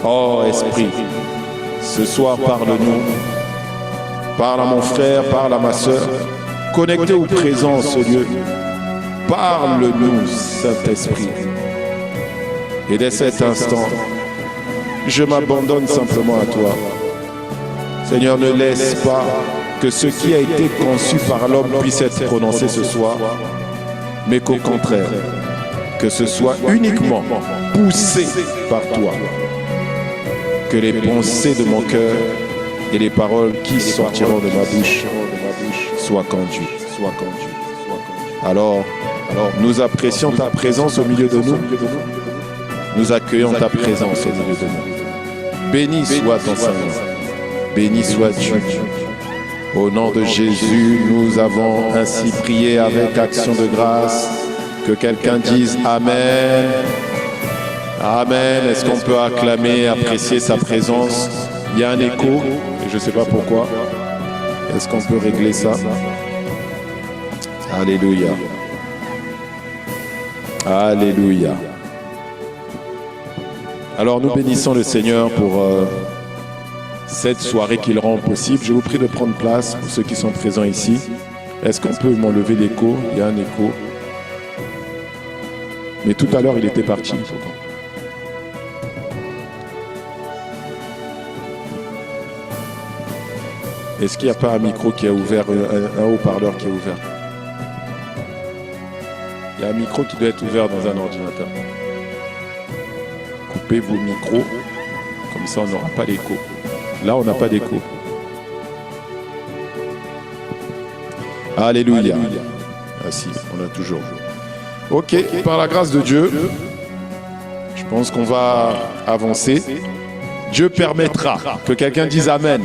Oh Esprit, ce soir parle-nous. Parle à mon frère, parle à ma soeur. Connecté au présent, ce lieu. Parle-nous, Saint-Esprit. Et dès cet instant, je m'abandonne simplement à toi. Seigneur, ne laisse pas que ce qui a été conçu par l'homme puisse être prononcé ce soir, mais qu'au contraire, que ce soit uniquement poussé par toi. Que les pensées de mon cœur et les paroles qui sortiront de ma bouche soient conduites. Alors, nous apprécions ta présence au milieu de nous. Nous accueillons ta présence au milieu de nous. Béni soit ton Seigneur. Béni sois-tu. Au nom de Jésus, nous avons ainsi prié avec action de grâce. Que quelqu'un dise Amen. Amen. Est-ce qu'on peut acclamer, apprécier sa présence? Il y a un écho, et je ne sais pas pourquoi. Est-ce qu'on peut régler ça? Alléluia. Alléluia. Alors nous bénissons le Seigneur pour cette soirée qu'il rend possible. Je vous prie de prendre place pour ceux qui sont présents ici. Est-ce qu'on peut m'enlever l'écho? Il y a un écho. Mais tout à l'heure, il était parti. Est-ce qu'il n'y a pas un micro qui est ouvert, un haut-parleur qui est ouvert? Il y a un micro qui doit être ouvert dans un ordinateur. Coupez vos micros, comme ça on n'aura pas d'écho. Là, on n'a pas d'écho. Alléluia. Ah si, on a toujours. Ok, par la grâce de Dieu, je pense qu'on va avancer. Dieu permettra que quelqu'un dise Amen.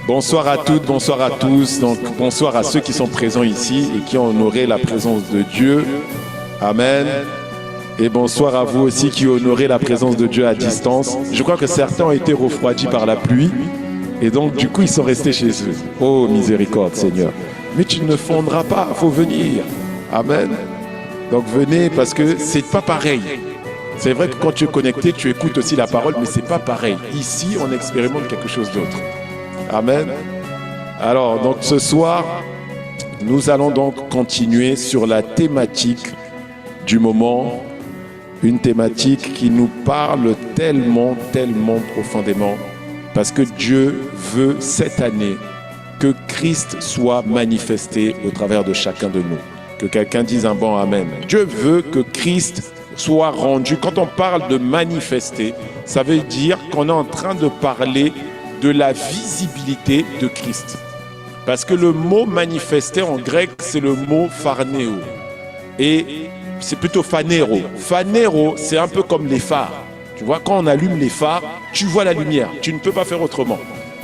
Bonsoir à toutes, bonsoir à tous. Donc, bonsoir à ceux qui sont présents ici et qui ont honoré la présence de Dieu. Amen. Et bonsoir à vous aussi qui honorez la présence de Dieu à distance. Je crois que certains ont été refroidis par la pluie et donc du coup ils sont restés chez eux. Oh miséricorde Seigneur. Mais tu ne fondras pas, il faut venir. Amen. Donc venez parce que c'est pas pareil. C'est vrai que quand tu es connecté, tu écoutes aussi la parole, mais c'est pas pareil. Ici, on expérimente quelque chose d'autre. Amen. Alors, donc ce soir, nous allons donc continuer sur la thématique du moment. Une thématique qui nous parle tellement, tellement profondément. Parce que Dieu veut cette année que Christ soit manifesté au travers de chacun de nous. Que quelqu'un dise un bon Amen. Dieu veut que Christ soit rendu. Quand on parle de manifester, ça veut dire qu'on est en train de parler de la visibilité de Christ. Parce que le mot manifester en grec, c'est le mot pharnéo. Et c'est plutôt phanéro. Phanéro, c'est un peu comme les phares. Tu vois, quand on allume les phares, tu vois la lumière. Tu ne peux pas faire autrement.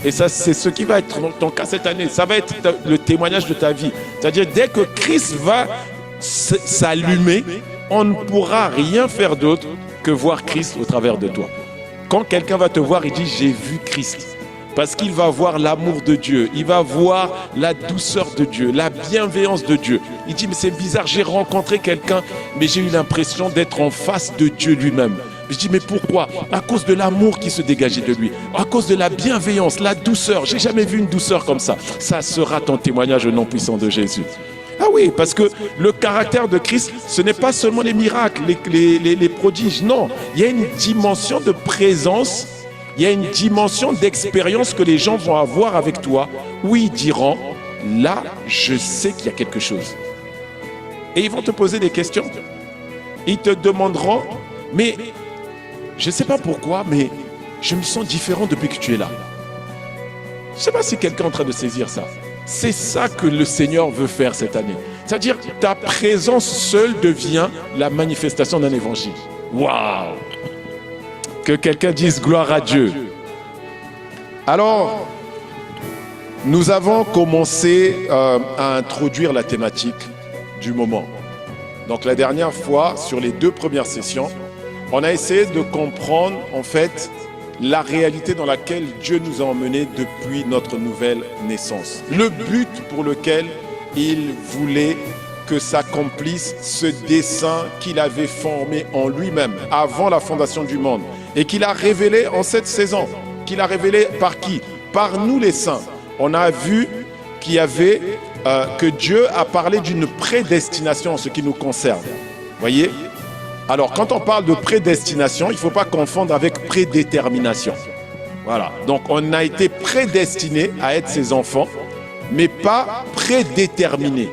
Et ça, c'est ce qui va être ton cas cette année. Ça va être le témoignage de ta vie. C'est-à-dire, dès que Christ va s'allumer, on ne pourra rien faire d'autre que voir Christ au travers de toi. Quand quelqu'un va te voir, il dit « j'ai vu Christ ». Parce qu'il va voir l'amour de Dieu, il va voir la douceur de Dieu, la bienveillance de Dieu. Il dit, mais c'est bizarre, j'ai rencontré quelqu'un, mais j'ai eu l'impression d'être en face de Dieu lui-même. Je dis, mais pourquoi? À cause de l'amour qui se dégageait de lui, à cause de la bienveillance, la douceur. J'ai jamais vu une douceur comme ça. Ça sera ton témoignage au nom puissant de Jésus. Ah oui, parce que le caractère de Christ, ce n'est pas seulement les miracles, les prodiges. Non, il y a une dimension de présence. Il y a une dimension d'expérience que les gens vont avoir avec toi où ils diront, là, je sais qu'il y a quelque chose. Et ils vont te poser des questions. Ils te demanderont, mais je ne sais pas pourquoi, mais je me sens différent depuis que tu es là. Je ne sais pas si quelqu'un est en train de saisir ça. C'est ça que le Seigneur veut faire cette année. C'est-à-dire que ta présence seule devient la manifestation d'un évangile. Waouh! Que quelqu'un dise gloire à Dieu. Alors, nous avons commencé à introduire la thématique du moment. Donc la dernière fois, sur les 2 premières sessions, on a essayé de comprendre en fait la réalité dans laquelle Dieu nous a emmenés depuis notre nouvelle naissance. Le but pour lequel il voulait que s'accomplisse ce dessein qu'il avait formé en lui-même avant la fondation du monde et qu'il a révélé en cette saison. Qu'il a révélé par qui? Par nous les saints. On a vu qu'il y avait, que Dieu a parlé d'une prédestination en ce qui nous concerne. Voyez? Alors, quand on parle de prédestination, il ne faut pas confondre avec prédétermination. Voilà. Donc, on a été prédestiné à être ses enfants, mais pas prédéterminé.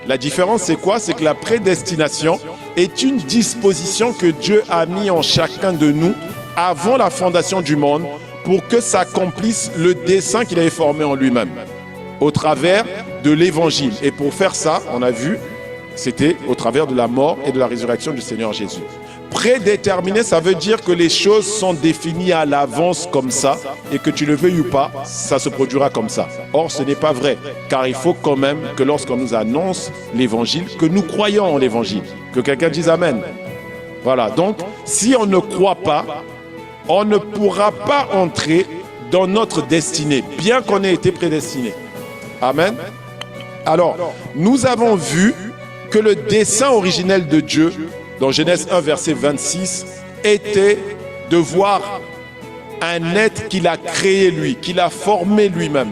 La différence, c'est quoi? C'est que la prédestination est une disposition que Dieu a mis en chacun de nous avant la fondation du monde pour que s'accomplisse le dessein qu'il avait formé en lui-même au travers de l'évangile. Et pour faire ça, on a vu, c'était au travers de la mort et de la résurrection du Seigneur Jésus. Prédéterminé, ça veut dire que les choses sont définies à l'avance comme ça et que tu le veuilles ou pas, ça se produira comme ça. Or, ce n'est pas vrai, car il faut quand même que lorsqu'on nous annonce l'évangile, que nous croyons en l'évangile, que quelqu'un dise Amen. Voilà, donc si on ne croit pas, on ne pourra pas entrer dans notre destinée, bien qu'on ait été prédestiné. Amen. Alors, nous avons vu que le dessein originel de Dieu, dans Genèse 1, verset 26, était de voir un être qu'il a créé lui, qu'il a formé lui-même.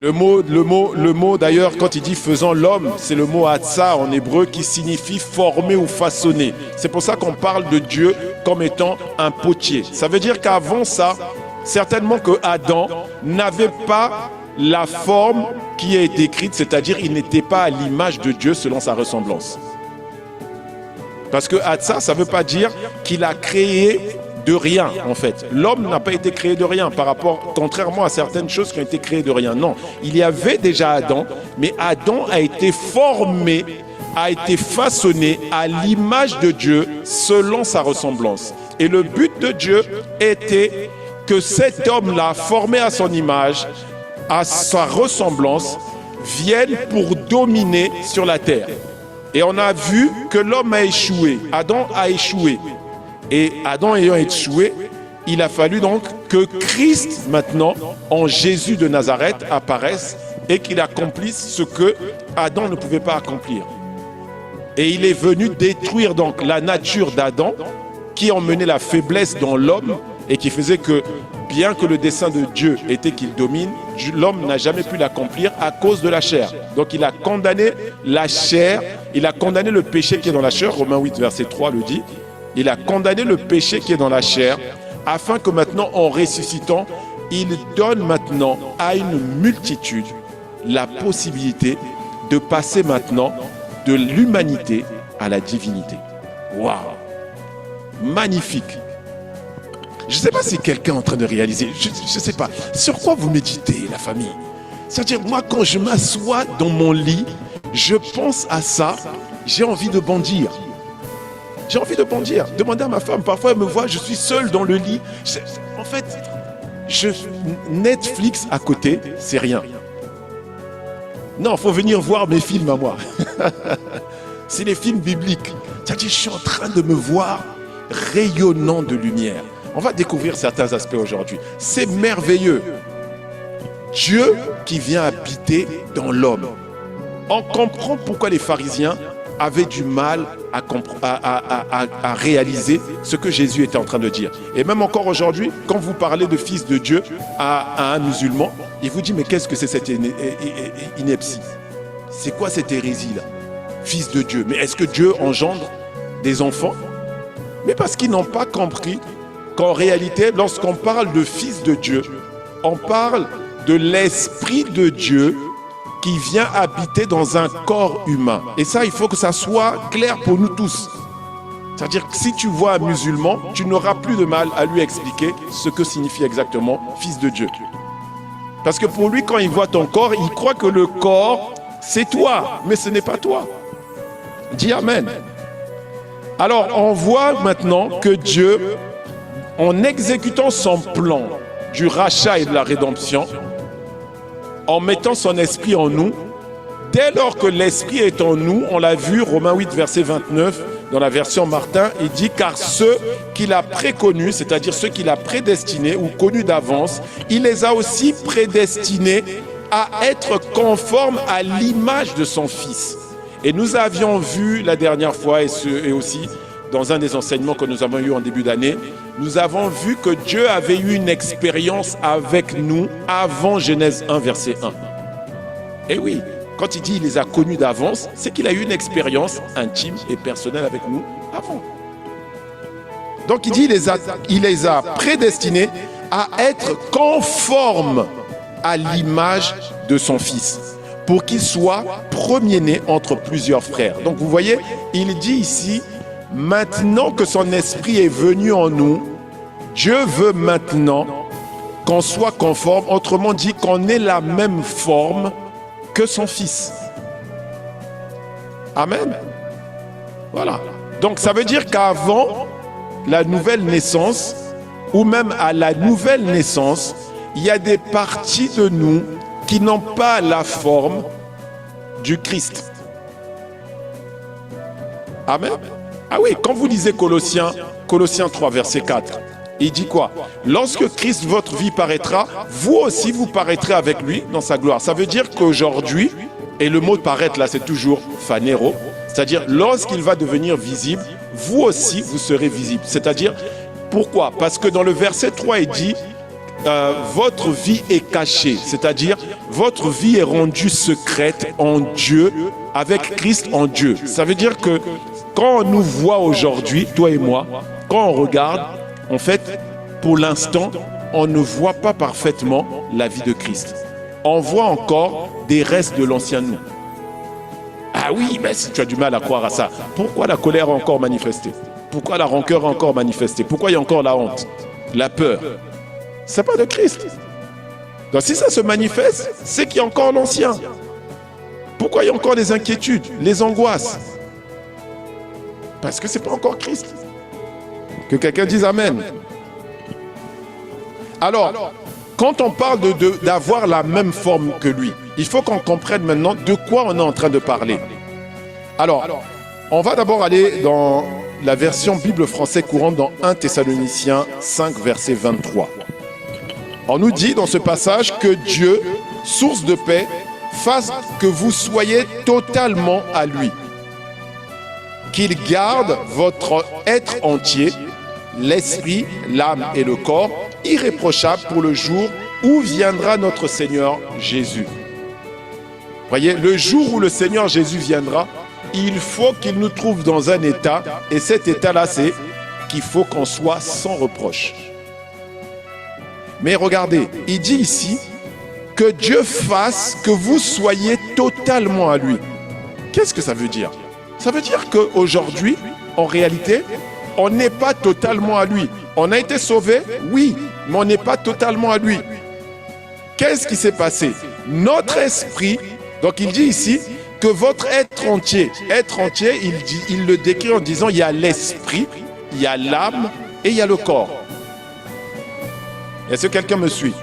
Le mot d'ailleurs, quand il dit faisant l'homme, c'est le mot Hatsa en hébreu qui signifie former ou façonner. C'est pour ça qu'on parle de Dieu comme étant un potier. Ça veut dire qu'avant ça, certainement que Adam n'avait pas la forme qui est décrite, c'est-à-dire il n'était pas à l'image de Dieu selon sa ressemblance. Parce que Hatsa, ça ne veut pas dire qu'il a créé de rien, en fait. L'homme n'a pas été créé de rien, contrairement à certaines choses qui ont été créées de rien. Non, il y avait déjà Adam, mais Adam a été formé, a été façonné à l'image de Dieu selon sa ressemblance. Et le but de Dieu était que cet homme-là, formé à son image, à sa ressemblance, vienne pour dominer sur la terre. Et on a vu que l'homme a échoué, Adam a échoué. Et Adam ayant échoué, il a fallu donc que Christ, maintenant, en Jésus de Nazareth, apparaisse et qu'il accomplisse ce que Adam ne pouvait pas accomplir. Et il est venu détruire donc la nature d'Adam, qui emmenait la faiblesse dans l'homme et qui faisait que, bien que le dessein de Dieu était qu'il domine, l'homme n'a jamais pu l'accomplir à cause de la chair. Donc il a condamné la chair, il a condamné le péché qui est dans la chair, Romains 8, verset 3 le dit. Il a condamné le péché qui est dans la chair, afin que maintenant, en ressuscitant, il donne maintenant à une multitude la possibilité de passer maintenant de l'humanité à la divinité. Waouh! Magnifique! Je ne sais pas si quelqu'un est en train de réaliser, je ne sais pas, sur quoi vous méditez, la famille? C'est-à-dire, moi, quand je m'assois dans mon lit, je pense à ça, j'ai envie de bondir. J'ai envie de bondir. Demandez à ma femme, parfois elle me voit, je suis seul dans le lit. En fait, Netflix à côté, c'est rien. Non, il faut venir voir mes films à moi. C'est les films bibliques. C'est-à-dire, je suis en train de me voir rayonnant de lumière. On va découvrir certains aspects aujourd'hui. C'est merveilleux. Dieu qui vient habiter dans l'homme. On comprend pourquoi les pharisiens avaient du mal à réaliser ce que Jésus était en train de dire. Et même encore aujourd'hui, quand vous parlez de fils de Dieu à un musulman, il vous dit, mais qu'est-ce que c'est cette ineptie? C'est quoi cette hérésie-là? Fils de Dieu. Mais est-ce que Dieu engendre des enfants? Mais parce qu'ils n'ont pas compris qu'en réalité, lorsqu'on parle de fils de Dieu, on parle de l'Esprit de Dieu qui vient habiter dans un corps humain. Et ça, il faut que ça soit clair pour nous tous. C'est-à-dire que si tu vois un musulman, tu n'auras plus de mal à lui expliquer ce que signifie exactement fils de Dieu. Parce que pour lui, quand il voit ton corps, il croit que le corps, c'est toi, mais ce n'est pas toi. Dis Amen. Alors, on voit maintenant que Dieu, en exécutant son plan du rachat et de la rédemption, en mettant son esprit en nous, dès lors que l'esprit est en nous, on l'a vu, Romains 8, verset 29, dans la version Martin, il dit « Car ceux qu'il a préconnus, c'est-à-dire ceux qu'il a prédestinés ou connus d'avance, il les a aussi prédestinés à être conformes à l'image de son Fils. Et nous avions vu la dernière fois, et aussi dans un des enseignements que nous avons eu en début d'année, nous avons vu que Dieu avait eu une expérience avec nous avant Genèse 1, verset 1. Et oui, quand il dit qu'il les a connus d'avance, c'est qu'il a eu une expérience intime et personnelle avec nous avant. Donc il dit il les a prédestinés à être conformes à l'image de son Fils, pour qu'il soit premier-né entre plusieurs frères. Donc vous voyez, il dit ici, maintenant que son esprit est venu en nous, Dieu veut maintenant qu'on soit conforme, autrement dit qu'on ait la même forme que son Fils. Amen. Voilà. Donc ça veut dire qu'avant la nouvelle naissance, ou même à la nouvelle naissance, il y a des parties de nous qui n'ont pas la forme du Christ. Amen. Ah oui, quand vous lisez Colossiens 3, verset 4, il dit quoi? Lorsque Christ, votre vie, paraîtra, vous aussi vous paraîtrez avec lui dans sa gloire. Ça veut dire qu'aujourd'hui, et le mot paraître là, c'est toujours phanero, c'est-à-dire lorsqu'il va devenir visible, vous aussi vous serez visible. C'est-à-dire, pourquoi? Parce que dans le verset 3, il dit votre vie est cachée, c'est-à-dire votre vie est rendue secrète en Dieu, avec Christ en Dieu. Ça veut dire que quand on nous voit aujourd'hui, toi et moi, quand on regarde, en fait, pour l'instant, on ne voit pas parfaitement la vie de Christ. On voit encore des restes de l'ancien nous. Ah oui, mais si tu as du mal à croire à ça, pourquoi la colère a encore manifesté? Pourquoi la rancœur a encore manifesté? Pourquoi il y a encore la honte, la peur? C'est pas de Christ. Donc si ça se manifeste, c'est qu'il y a encore l'ancien. Pourquoi il y a encore les inquiétudes, les angoisses? Parce que c'est pas encore Christ. Que quelqu'un dise Amen. Alors, quand on parle d'avoir la même forme que lui, il faut qu'on comprenne maintenant de quoi on est en train de parler. Alors, on va d'abord aller dans la version Bible français courante dans 1 Thessaloniciens 5, verset 23. On nous dit dans ce passage que Dieu, source de paix, fasse que vous soyez totalement à lui. Qu'il garde votre être entier, l'esprit, l'âme et le corps, irréprochables pour le jour où viendra notre Seigneur Jésus. Voyez, le jour où le Seigneur Jésus viendra, il faut qu'il nous trouve dans un état, et cet état-là, c'est qu'il faut qu'on soit sans reproche. Mais regardez, il dit ici que Dieu fasse que vous soyez totalement à lui. Qu'est-ce que ça veut dire? Ça veut dire qu'aujourd'hui, en réalité, on n'est pas totalement à lui. On a été sauvés, oui, mais on n'est pas totalement à lui. Qu'est-ce qui s'est passé? Notre esprit, donc il dit ici que votre être entier, il le décrit en disant il y a l'esprit, il y a l'âme et il y a le corps. Est-ce que quelqu'un me suit?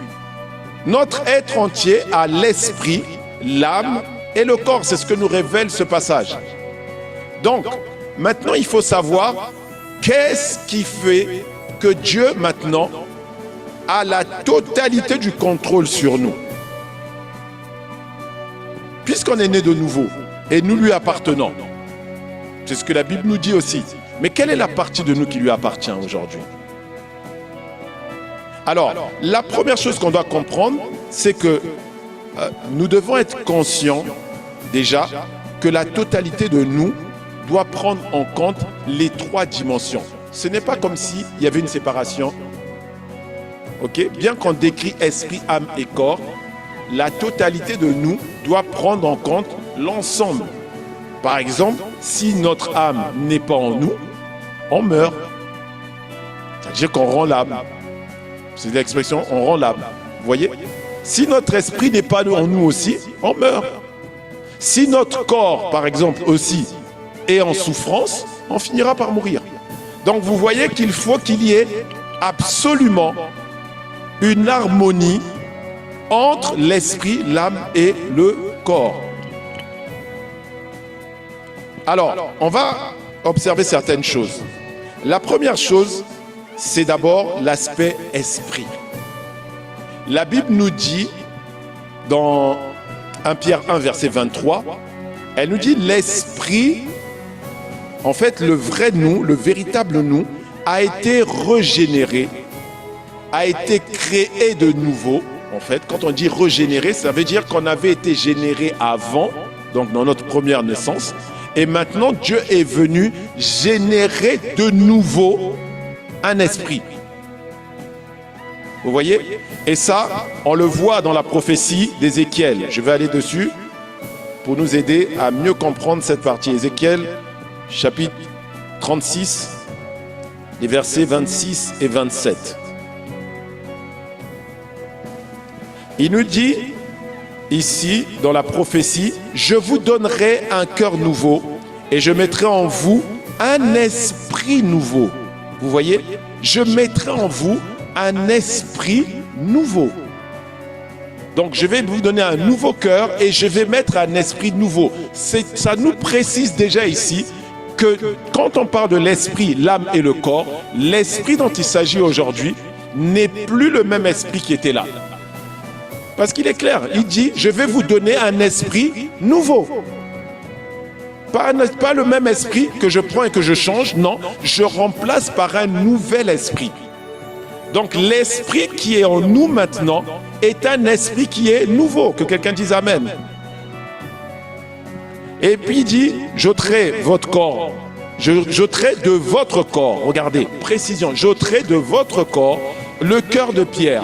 Notre être entier a l'esprit, l'âme et le corps. C'est ce que nous révèle ce passage. Donc, maintenant, il faut savoir qu'est-ce qui fait que Dieu, maintenant, a la totalité du contrôle sur nous. Puisqu'on est né de nouveau et nous lui appartenons. C'est ce que la Bible nous dit aussi. Mais quelle est la partie de nous qui lui appartient aujourd'hui? Alors, la première chose qu'on doit comprendre, c'est que nous devons être conscients, déjà, que la totalité de nous doit prendre en compte les trois dimensions. Ce n'est pas comme s'il y avait une séparation. Okay? Bien qu'on décrit esprit, âme et corps, la totalité de nous doit prendre en compte l'ensemble. Par exemple, si notre âme n'est pas en nous, on meurt. C'est-à-dire qu'on rend l'âme. C'est l'expression, on rend l'âme. Vous voyez? Si notre esprit n'est pas en nous aussi, on meurt. Si notre corps, par exemple, aussi, est en souffrance, on finira par mourir. Donc vous voyez qu'il faut qu'il y ait absolument une harmonie entre l'esprit, l'âme et le corps. Alors, on va observer certaines choses. La première chose, c'est d'abord l'aspect esprit. La Bible nous dit, dans 1 Pierre 1, verset 23, Elle nous dit l'esprit, en fait, le vrai nous, le véritable nous, a été régénéré, a été créé de nouveau. En fait, quand on dit régénérer, ça veut dire qu'on avait été généré avant, donc dans notre première naissance. Et maintenant, Dieu est venu générer de nouveau un esprit. Vous voyez? Et ça, on le voit dans la prophétie d'Ézéchiel. Je vais aller dessus pour nous aider à mieux comprendre cette partie. Ézéchiel, chapitre 36, les versets 26 et 27. Il nous dit ici, dans la prophétie, « Je vous donnerai un cœur nouveau et je mettrai en vous un esprit nouveau. » Vous voyez? Je mettrai en vous un esprit nouveau. Donc, je vais vous donner un nouveau cœur et je vais mettre un esprit nouveau. Ça nous précise déjà ici que quand on parle de l'esprit, l'âme et le corps, l'esprit dont il s'agit aujourd'hui n'est plus le même esprit qui était là. Parce qu'il est clair, il dit, je vais vous donner un esprit nouveau. Pas le même esprit que je prends et que je change, non, je remplace par un nouvel esprit. Donc l'esprit qui est en nous maintenant est un esprit qui est nouveau. Que quelqu'un dise Amen. Et puis il dit, j'ôterai votre corps, j'ôterai de votre corps, regardez, précision, j'ôterai de votre corps le cœur de pierre.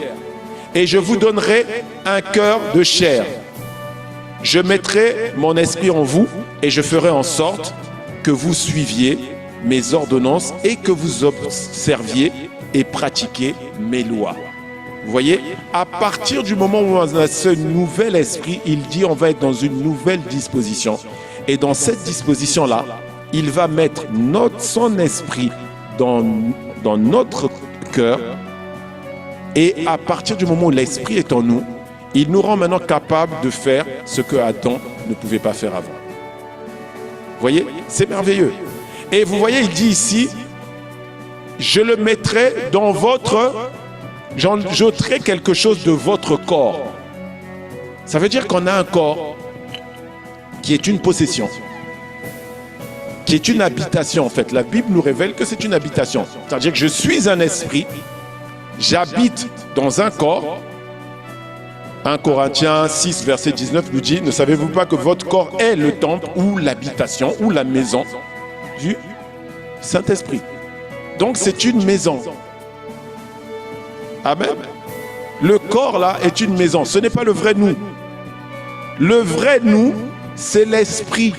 Et je vous donnerai un cœur de chair. Je mettrai mon esprit en vous et je ferai en sorte que vous suiviez mes ordonnances et que vous observiez et pratiquiez mes lois. Vous voyez, à partir du moment où on a ce nouvel esprit, il dit on va être dans une nouvelle disposition. Et dans cette disposition-là, il va mettre son esprit dans notre cœur. Et à partir du moment où l'esprit est en nous, il nous rend maintenant capables de faire ce que Adam ne pouvait pas faire avant. Vous voyez, c'est merveilleux. Et vous voyez, il dit ici, je le mettrai dans votre... j'ôterai quelque chose de votre corps. Ça veut dire qu'on a un corps qui est une possession, qui est une habitation en fait. La Bible nous révèle que c'est une habitation. C'est-à-dire que je suis un esprit, j'habite dans un corps. 1 Corinthiens 6, verset 19 nous dit, ne savez-vous pas que votre corps est le temple ou l'habitation ou la maison du Saint-Esprit? Donc c'est une maison. Amen. Le corps là est une maison, ce n'est pas le vrai nous. Le vrai nous, c'est l'esprit.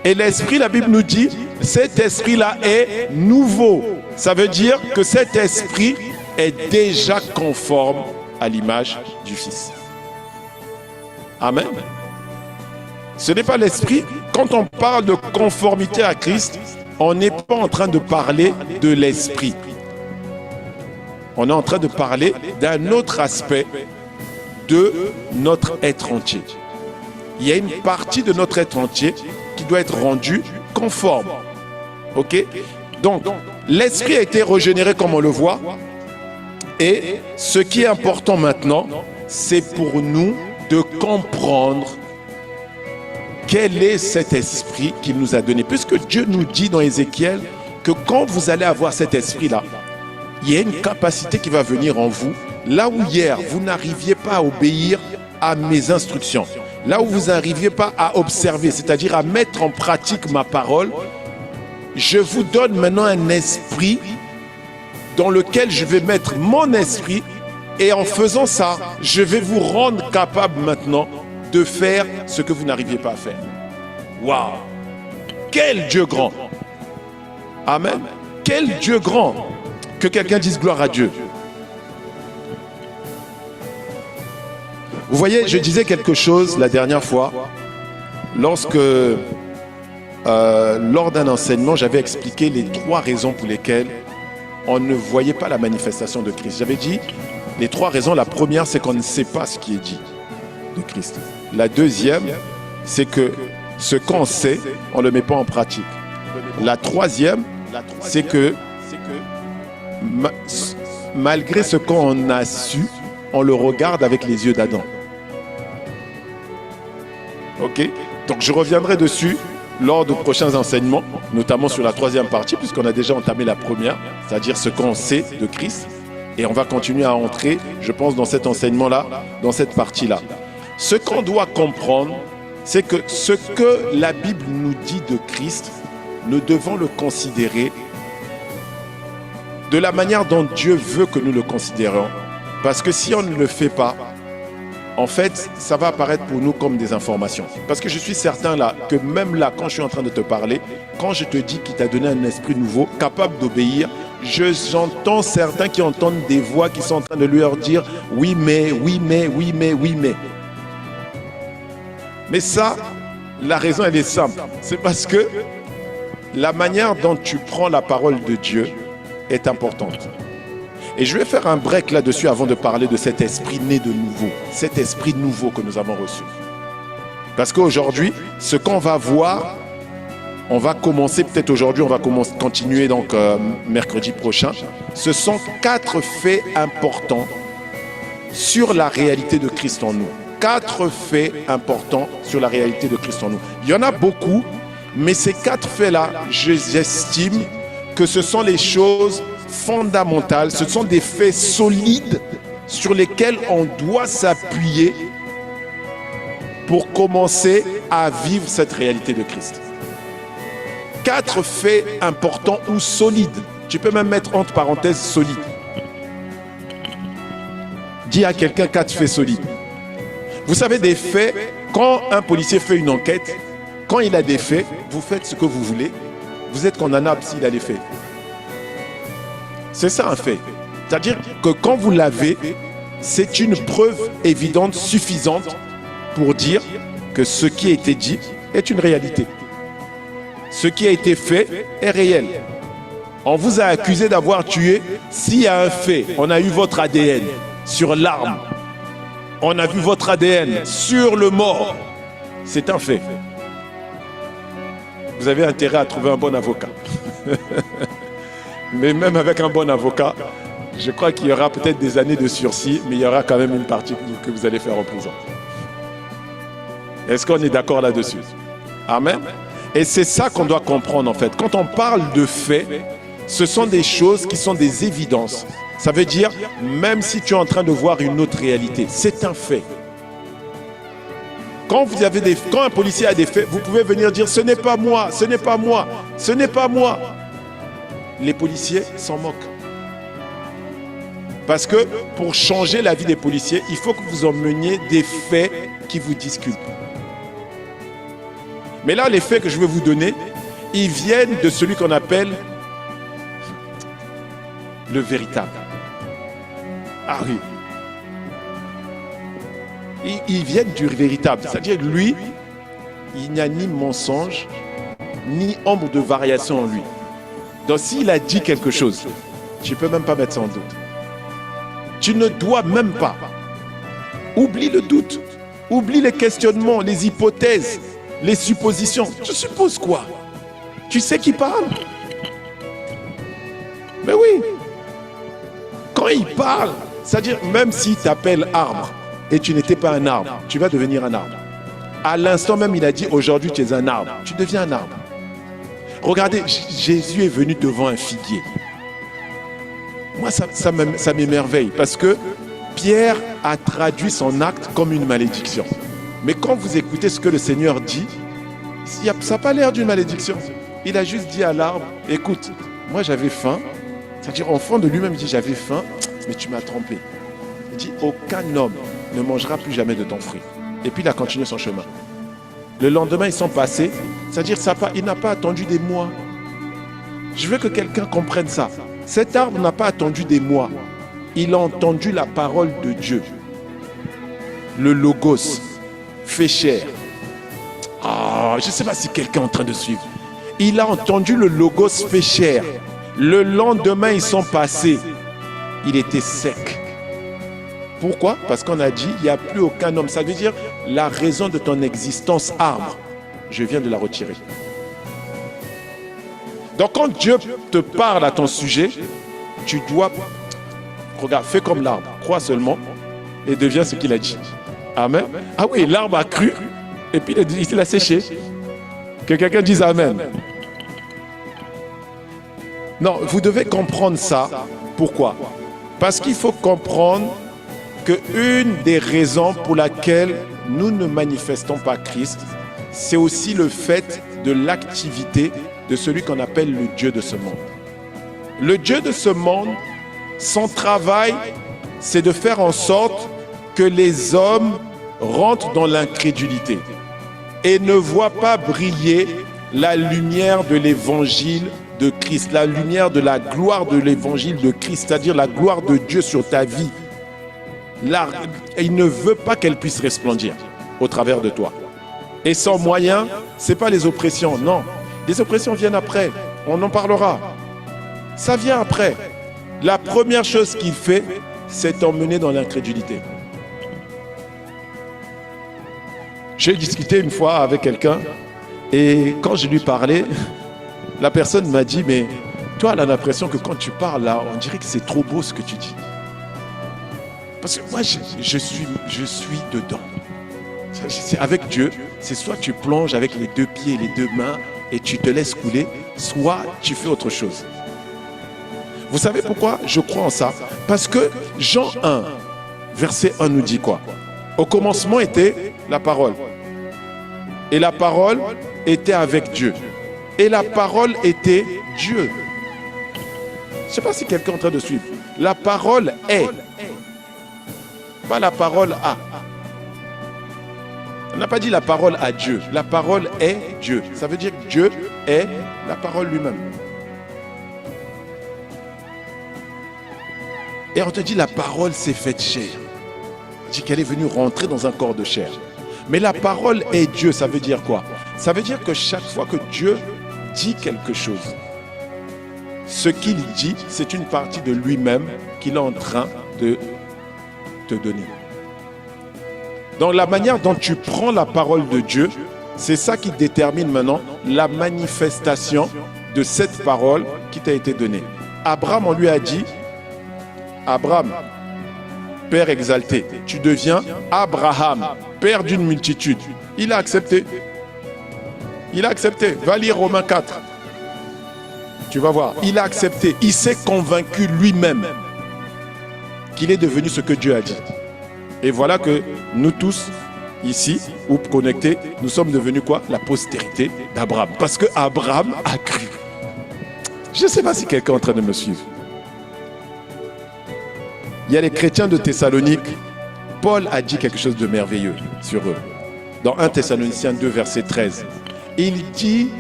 Et l'esprit, la Bible nous dit, cet esprit-là est nouveau. Ça veut dire que cet esprit est déjà conforme à l'image du Fils. Amen. Ce n'est pas l'esprit. Quand on parle de conformité à Christ, on n'est pas en train de parler de l'esprit. On est en train de parler d'un autre aspect de notre être entier. Il y a une partie de notre être entier qui doit être rendue conforme. Ok? Donc, l'esprit a été régénéré comme on le voit. Et ce qui est important maintenant, c'est pour nous de comprendre quel est cet esprit qu'il nous a donné. Puisque Dieu nous dit dans Ézéchiel que quand vous allez avoir cet esprit-là, il y a une capacité qui va venir en vous. Là où hier, vous n'arriviez pas à obéir à mes instructions, là où vous n'arriviez pas à observer, c'est-à-dire à mettre en pratique ma parole, je vous donne maintenant un esprit dans lequel je vais mettre mon esprit et en faisant ça, je vais vous rendre capable maintenant de faire ce que vous n'arriviez pas à faire. Waouh! Quel Dieu grand! Amen! Quel Dieu grand! Que quelqu'un dise gloire à Dieu. Vous voyez, je disais quelque chose la dernière fois, lorsque, lors d'un enseignement, j'avais expliqué les 3 raisons pour lesquelles on ne voyait pas la manifestation de Christ. J'avais dit, les 3 raisons, la première, c'est qu'on ne sait pas ce qui est dit de Christ. La deuxième, c'est que ce qu'on sait, on ne le met pas en pratique. La troisième, c'est que malgré ce qu'on a su, on le regarde avec les yeux d'Adam. Ok? Donc je reviendrai dessus lors de prochains enseignements, notamment sur la troisième partie, puisqu'on a déjà entamé la première, c'est-à-dire ce qu'on sait de Christ. Et on va continuer à entrer, je pense, dans cet enseignement-là, dans cette partie-là. Ce qu'on doit comprendre, c'est que ce que la Bible nous dit de Christ, nous devons le considérer de la manière dont Dieu veut que nous le considérions. Parce que si on ne le fait pas, en fait, ça va apparaître pour nous comme des informations. Parce que je suis certain là, que même là, quand je suis en train de te parler, quand je te dis qu'il t'a donné un esprit nouveau, capable d'obéir, j'entends certains qui entendent des voix qui sont en train de leur dire « oui mais, oui mais, oui mais, oui mais ». Mais ça, la raison elle est simple. C'est parce que la manière dont tu prends la parole de Dieu est importante. Et je vais faire un break là-dessus avant de parler de cet esprit né de nouveau, cet esprit nouveau que nous avons reçu. Parce qu'aujourd'hui, ce qu'on va voir, on va commencer peut-être aujourd'hui, on va continuer donc mercredi prochain. Ce sont 4 faits importants sur la réalité de Christ en nous. 4 faits importants sur la réalité de Christ en nous. Il y en a beaucoup, mais ces 4 faits-là, j'estime que ce sont les choses fondamentales, ce sont des faits solides sur lesquels on doit s'appuyer pour commencer à vivre cette réalité de Christ. 4 faits importants ou solides. Tu peux même mettre entre parenthèses solides. Dis à quelqu'un 4 faits solides. Vous savez, des faits, quand un policier fait une enquête, quand il a des faits, vous faites ce que vous voulez, vous êtes condamnable s'il a des faits. C'est ça un fait. C'est-à-dire que quand vous l'avez, c'est une preuve évidente, suffisante pour dire que ce qui a été dit est une réalité. Ce qui a été fait est réel. On vous a accusé d'avoir tué. S'il y a un fait, on a eu votre ADN sur l'arme. On a vu votre ADN sur le mort. C'est un fait. Vous avez intérêt à trouver un bon avocat. Mais même avec un bon avocat, je crois qu'il y aura peut-être des années de sursis, mais il y aura quand même une partie que vous allez faire en prison. Est-ce qu'on est d'accord là-dessus? Amen. Et c'est ça qu'on doit comprendre en fait. Quand on parle de faits, ce sont des choses qui sont des évidences. Ça veut dire, même si tu es en train de voir une autre réalité, c'est un fait. Quand un policier a des faits, vous pouvez venir dire « ce n'est pas moi, ce n'est pas moi, ce n'est pas moi ». Les policiers s'en moquent. Parce que pour changer la vie des policiers, il faut que vous emmeniez des faits qui vous disculpent. Mais là, les faits que je vais vous donner, ils viennent de celui qu'on appelle le véritable. Ah oui. Ils viennent du véritable. C'est-à-dire que lui, il n'y a ni mensonge, ni ombre de variation en lui. Donc s'il a dit quelque chose, tu ne peux même pas mettre ça en doute. Tu ne dois même pas. Oublie le doute. Oublie les questionnements, les hypothèses, les suppositions. Tu supposes quoi? Tu sais qui parle? Mais oui. Quand il parle, c'est-à-dire même s'il t'appelle arbre et tu n'étais pas un arbre, tu vas devenir un arbre. À l'instant même, il a dit aujourd'hui tu es un arbre. Tu deviens un arbre. Regardez, Jésus est venu devant un figuier. Moi, ça m'émerveille parce que Pierre a traduit son acte comme une malédiction. Mais quand vous écoutez ce que le Seigneur dit, ça n'a pas l'air d'une malédiction. Il a juste dit à l'arbre, écoute, moi j'avais faim. C'est-à-dire, au fond de lui-même, il dit, j'avais faim, mais tu m'as trompé. Il dit, aucun homme ne mangera plus jamais de ton fruit. Et puis il a continué son chemin. Le lendemain, ils sont passés. C'est-à-dire, il n'a pas attendu des mois. Je veux que quelqu'un comprenne ça. Cet arbre n'a pas attendu des mois. Il a entendu la parole de Dieu. Le logos fait chair. Ah, je ne sais pas si quelqu'un est en train de suivre. Il a entendu le logos fait chair. Le lendemain, ils sont passés. Il était sec. Pourquoi? Parce qu'on a dit, il n'y a plus aucun homme. Ça veut dire, la raison de ton existence, arbre, je viens de la retirer. Donc quand Dieu te parle à ton sujet, tu dois, regarde, fais comme l'arbre, crois seulement et deviens ce qu'il a dit. Amen. Ah oui, l'arbre a cru Et puis il a séché. Que quelqu'un dise Amen. Non, vous devez comprendre ça. Pourquoi? Parce qu'il faut comprendre qu'une des raisons pour laquelle nous ne manifestons pas Christ, c'est aussi le fait de l'activité de celui qu'on appelle le Dieu de ce monde. Le Dieu de ce monde, son travail, c'est de faire en sorte que les hommes rentrent dans l'incrédulité et ne voient pas briller la lumière de l'évangile de Christ, la lumière de la gloire de l'évangile de Christ, c'est-à-dire la gloire de Dieu sur ta vie. Là, il ne veut pas qu'elle puisse resplendir au travers de toi. Et sans moyen, ce n'est pas les oppressions, non. Les oppressions viennent après, on en parlera. Ça vient après. La première chose qu'il fait, c'est t'emmener dans l'incrédulité. J'ai discuté une fois avec quelqu'un et quand je lui parlais, la personne m'a dit, mais toi, elle a l'impression que quand tu parles là, on dirait que c'est trop beau ce que tu dis. Parce que moi, je suis dedans. C'est avec Dieu, c'est soit tu plonges avec les deux pieds et les deux mains et tu te laisses couler, soit tu fais autre chose. Vous savez pourquoi je crois en ça? Parce que Jean 1, verset 1 nous dit quoi? Au commencement était la parole. Et la parole était avec Dieu. Et la parole était Dieu. Je ne sais pas si quelqu'un est en train de suivre. La parole est. Pas la parole a. On n'a pas dit la parole à Dieu. La parole est Dieu. Ça veut dire que Dieu est la parole lui-même. Et on te dit la parole s'est faite chair. On dit qu'elle est venue rentrer dans un corps de chair. Mais la parole est Dieu, ça veut dire quoi? Ça veut dire que chaque fois que Dieu dit quelque chose, ce qu'il dit, c'est une partie de lui-même qu'il est en train de te donner. Donc la manière dont tu prends la parole de Dieu, c'est ça qui détermine maintenant la manifestation de cette parole qui t'a été donnée. Abraham, on lui a dit, Abraham, Père exalté, tu deviens Abraham, Père d'une multitude. Il a accepté. Il a accepté. Va lire Romains 4. Tu vas voir. Il a accepté. Il s'est convaincu lui-même qu'il est devenu ce que Dieu a dit. Et voilà que nous tous, ici, ou connectés, nous sommes devenus quoi? La postérité d'Abraham. Parce que Abraham a cru. Je ne sais pas si quelqu'un est en train de me suivre. Il y a les chrétiens de Thessalonique. Paul a dit quelque chose de merveilleux sur eux. Dans 1 Thessaloniciens 2, verset 13. Il dit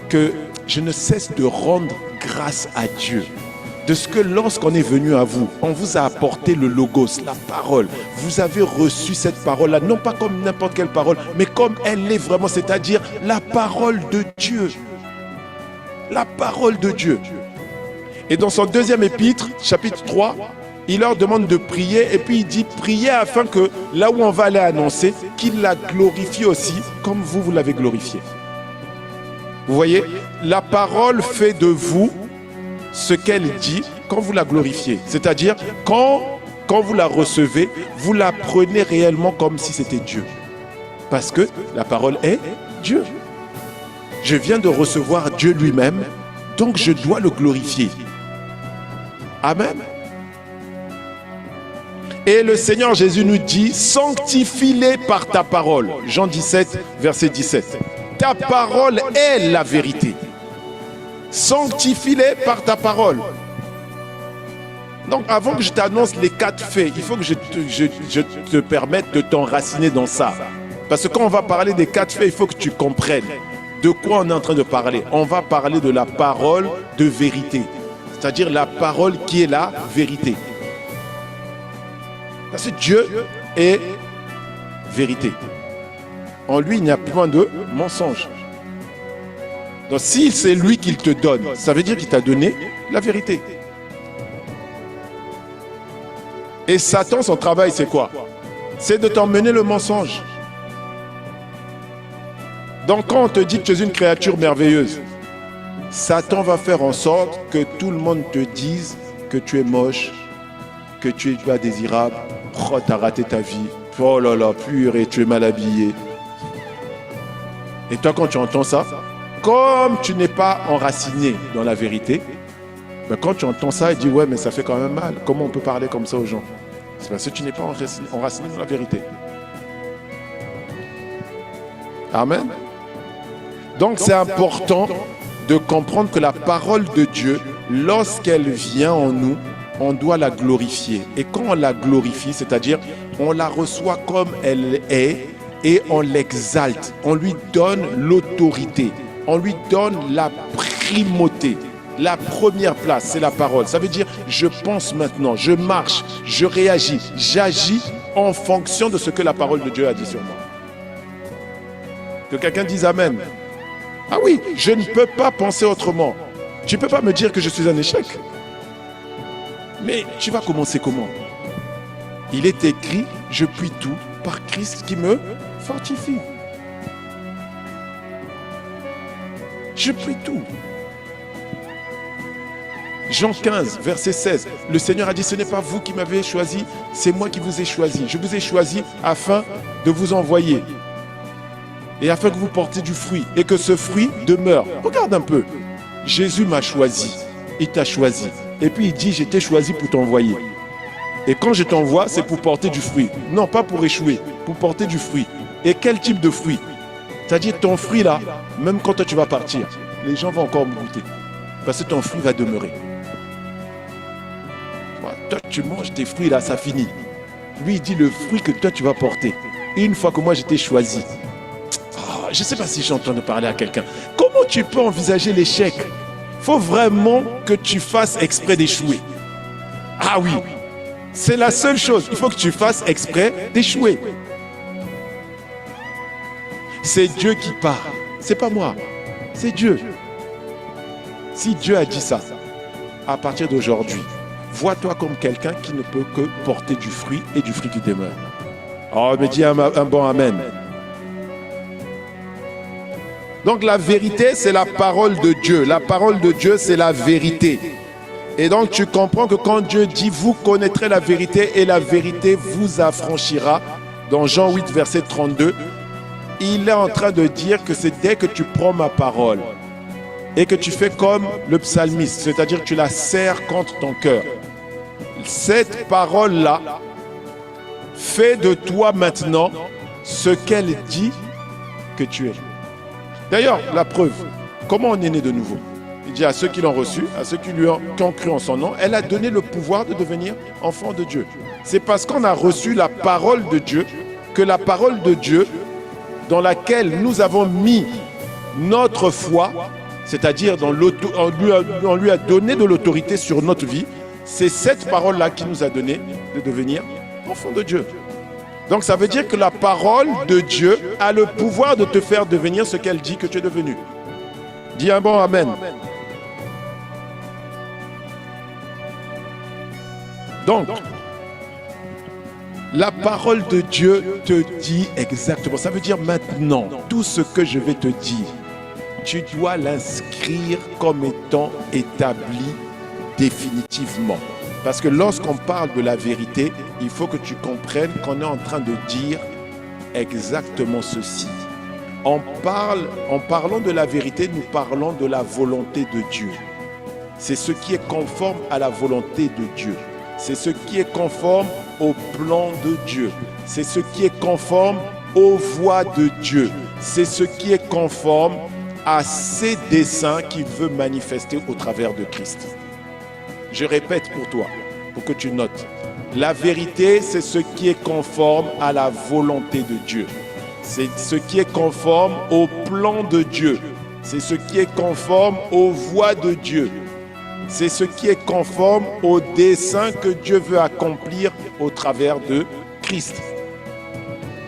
que je ne cesse de rendre grâce à Dieu. De ce que lorsqu'on est venu à vous, on vous a apporté le logos, la parole. Vous avez reçu cette parole-là, non pas comme n'importe quelle parole, mais comme elle est vraiment, c'est-à-dire la parole de Dieu. La parole de Dieu. Et dans son deuxième épître, chapitre 3, il leur demande de prier et puis il dit priez afin que là où on va aller annoncer, qu'il la glorifie aussi comme vous l'avez glorifié. Vous voyez, la parole fait de vous ce qu'elle dit quand vous la glorifiez. C'est-à-dire quand vous la recevez, vous la prenez réellement comme si c'était Dieu. Parce que la parole est Dieu. Je viens de recevoir Dieu lui-même, donc je dois le glorifier. Amen. Et le Seigneur Jésus nous dit, sanctifie-les par ta parole. Jean 17, verset 17. Ta parole est la vérité. Sanctifie-les par ta parole. Donc avant que je t'annonce les 4 faits, il faut que je te permette de t'enraciner dans ça. Parce que quand on va parler des 4 faits, il faut que tu comprennes de quoi on est en train de parler. On va parler de la parole de vérité. C'est-à-dire la parole qui est la vérité. Parce que Dieu est vérité. En lui, il n'y a point de mensonge. Donc si c'est lui qu'il te donne, ça veut dire qu'il t'a donné la vérité. Et Satan, son travail, c'est quoi? C'est de t'emmener le mensonge. Donc quand on te dit que tu es une créature merveilleuse, Satan va faire en sorte que tout le monde te dise que tu es moche, que tu es pas désirable, oh t'as raté ta vie, oh là là, purée, tu es mal habillé, Et toi, quand tu entends ça, comme tu n'es pas enraciné dans la vérité, ben quand tu entends ça, il dit ouais, mais ça fait quand même mal. Comment on peut parler comme ça aux gens? C'est parce que tu n'es pas enraciné dans la vérité. Amen. Donc c'est important de comprendre que la parole de Dieu, lorsqu'elle vient en nous, on doit la glorifier. Et quand on la glorifie, c'est-à-dire on la reçoit comme elle est et on l'exalte, on lui donne l'autorité, on lui donne la primauté. La première place, c'est la parole. Ça veut dire, je pense maintenant, je marche, je réagis, j'agis en fonction de ce que la parole de Dieu a dit sur moi. Que quelqu'un dise Amen. Ah oui, je ne peux pas penser autrement. Tu ne peux pas me dire que je suis un échec. Mais tu vas commencer comment? Il est écrit, je puis tout par Christ qui me fortifie. Je puis tout. Jean 15, verset 16, le Seigneur a dit, ce n'est pas vous qui m'avez choisi, c'est moi qui vous ai choisi. Je vous ai choisi afin de vous envoyer et afin que vous portiez du fruit et que ce fruit demeure. Regarde un peu, Jésus m'a choisi, il t'a choisi. Et puis il dit, je t'ai choisi pour t'envoyer. Et quand je t'envoie, c'est pour porter du fruit. Non, pas pour échouer, pour porter du fruit. Et quel type de fruit? C'est-à-dire ton fruit là, même quand toi tu vas partir, les gens vont encore me goûter. Parce que ton fruit va demeurer. Toi, tu manges tes fruits là, ça finit. Lui, il dit le fruit que toi, tu vas porter. Et une fois que moi, je t'ai choisi. Oh, je ne sais pas si j'entends de parler à quelqu'un. Comment tu peux envisager l'échec? Il faut vraiment que tu fasses exprès d'échouer. Ah oui, c'est la seule chose. Il faut que tu fasses exprès d'échouer. C'est Dieu qui parle. C'est pas moi. C'est Dieu. Si Dieu a dit ça, à partir d'aujourd'hui, vois-toi comme quelqu'un qui ne peut que porter du fruit et du fruit qui demeure. Oh, mais dis un bon Amen. Donc la vérité, c'est la parole de Dieu. La parole de Dieu, c'est la vérité. Et donc tu comprends que quand Dieu dit, vous connaîtrez la vérité et la vérité vous affranchira, dans Jean 8, verset 32, il est en train de dire que c'est dès que tu prends ma parole et que tu fais comme le psalmiste, c'est-à-dire que tu la serres contre ton cœur. Cette parole-là fait de toi maintenant ce qu'elle dit que tu es. D'ailleurs, la preuve, comment on est né de nouveau? Il dit à ceux qui l'ont reçu, à ceux qui ont cru en son nom, elle a donné le pouvoir de devenir enfant de Dieu. C'est parce qu'on a reçu la parole de Dieu que la parole de Dieu dans laquelle nous avons mis notre foi, c'est-à-dire on lui a donné de l'autorité sur notre vie, c'est cette parole-là qui nous a donné de devenir enfant de Dieu. Donc ça veut dire que la parole de Dieu a le pouvoir de te faire devenir ce qu'elle dit que tu es devenu. Dis un bon Amen. Donc, la parole de Dieu te dit exactement. Ça veut dire maintenant, tout ce que je vais te dire, tu dois l'inscrire comme étant établi définitivement. Parce que lorsqu'on parle de la vérité, il faut que tu comprennes qu'on est en train de dire exactement ceci. En parlant de la vérité, nous parlons de la volonté de Dieu. C'est ce qui est conforme à la volonté de Dieu. C'est ce qui est conforme au plan de Dieu. C'est ce qui est conforme aux voies de Dieu. C'est ce qui est conforme à ses desseins qu'il veut manifester au travers de Christ. Je répète pour toi, pour que tu notes. La vérité, c'est ce qui est conforme à la volonté de Dieu. C'est ce qui est conforme au plan de Dieu. C'est ce qui est conforme aux voies de Dieu. C'est ce qui est conforme au dessein que Dieu veut accomplir au travers de Christ.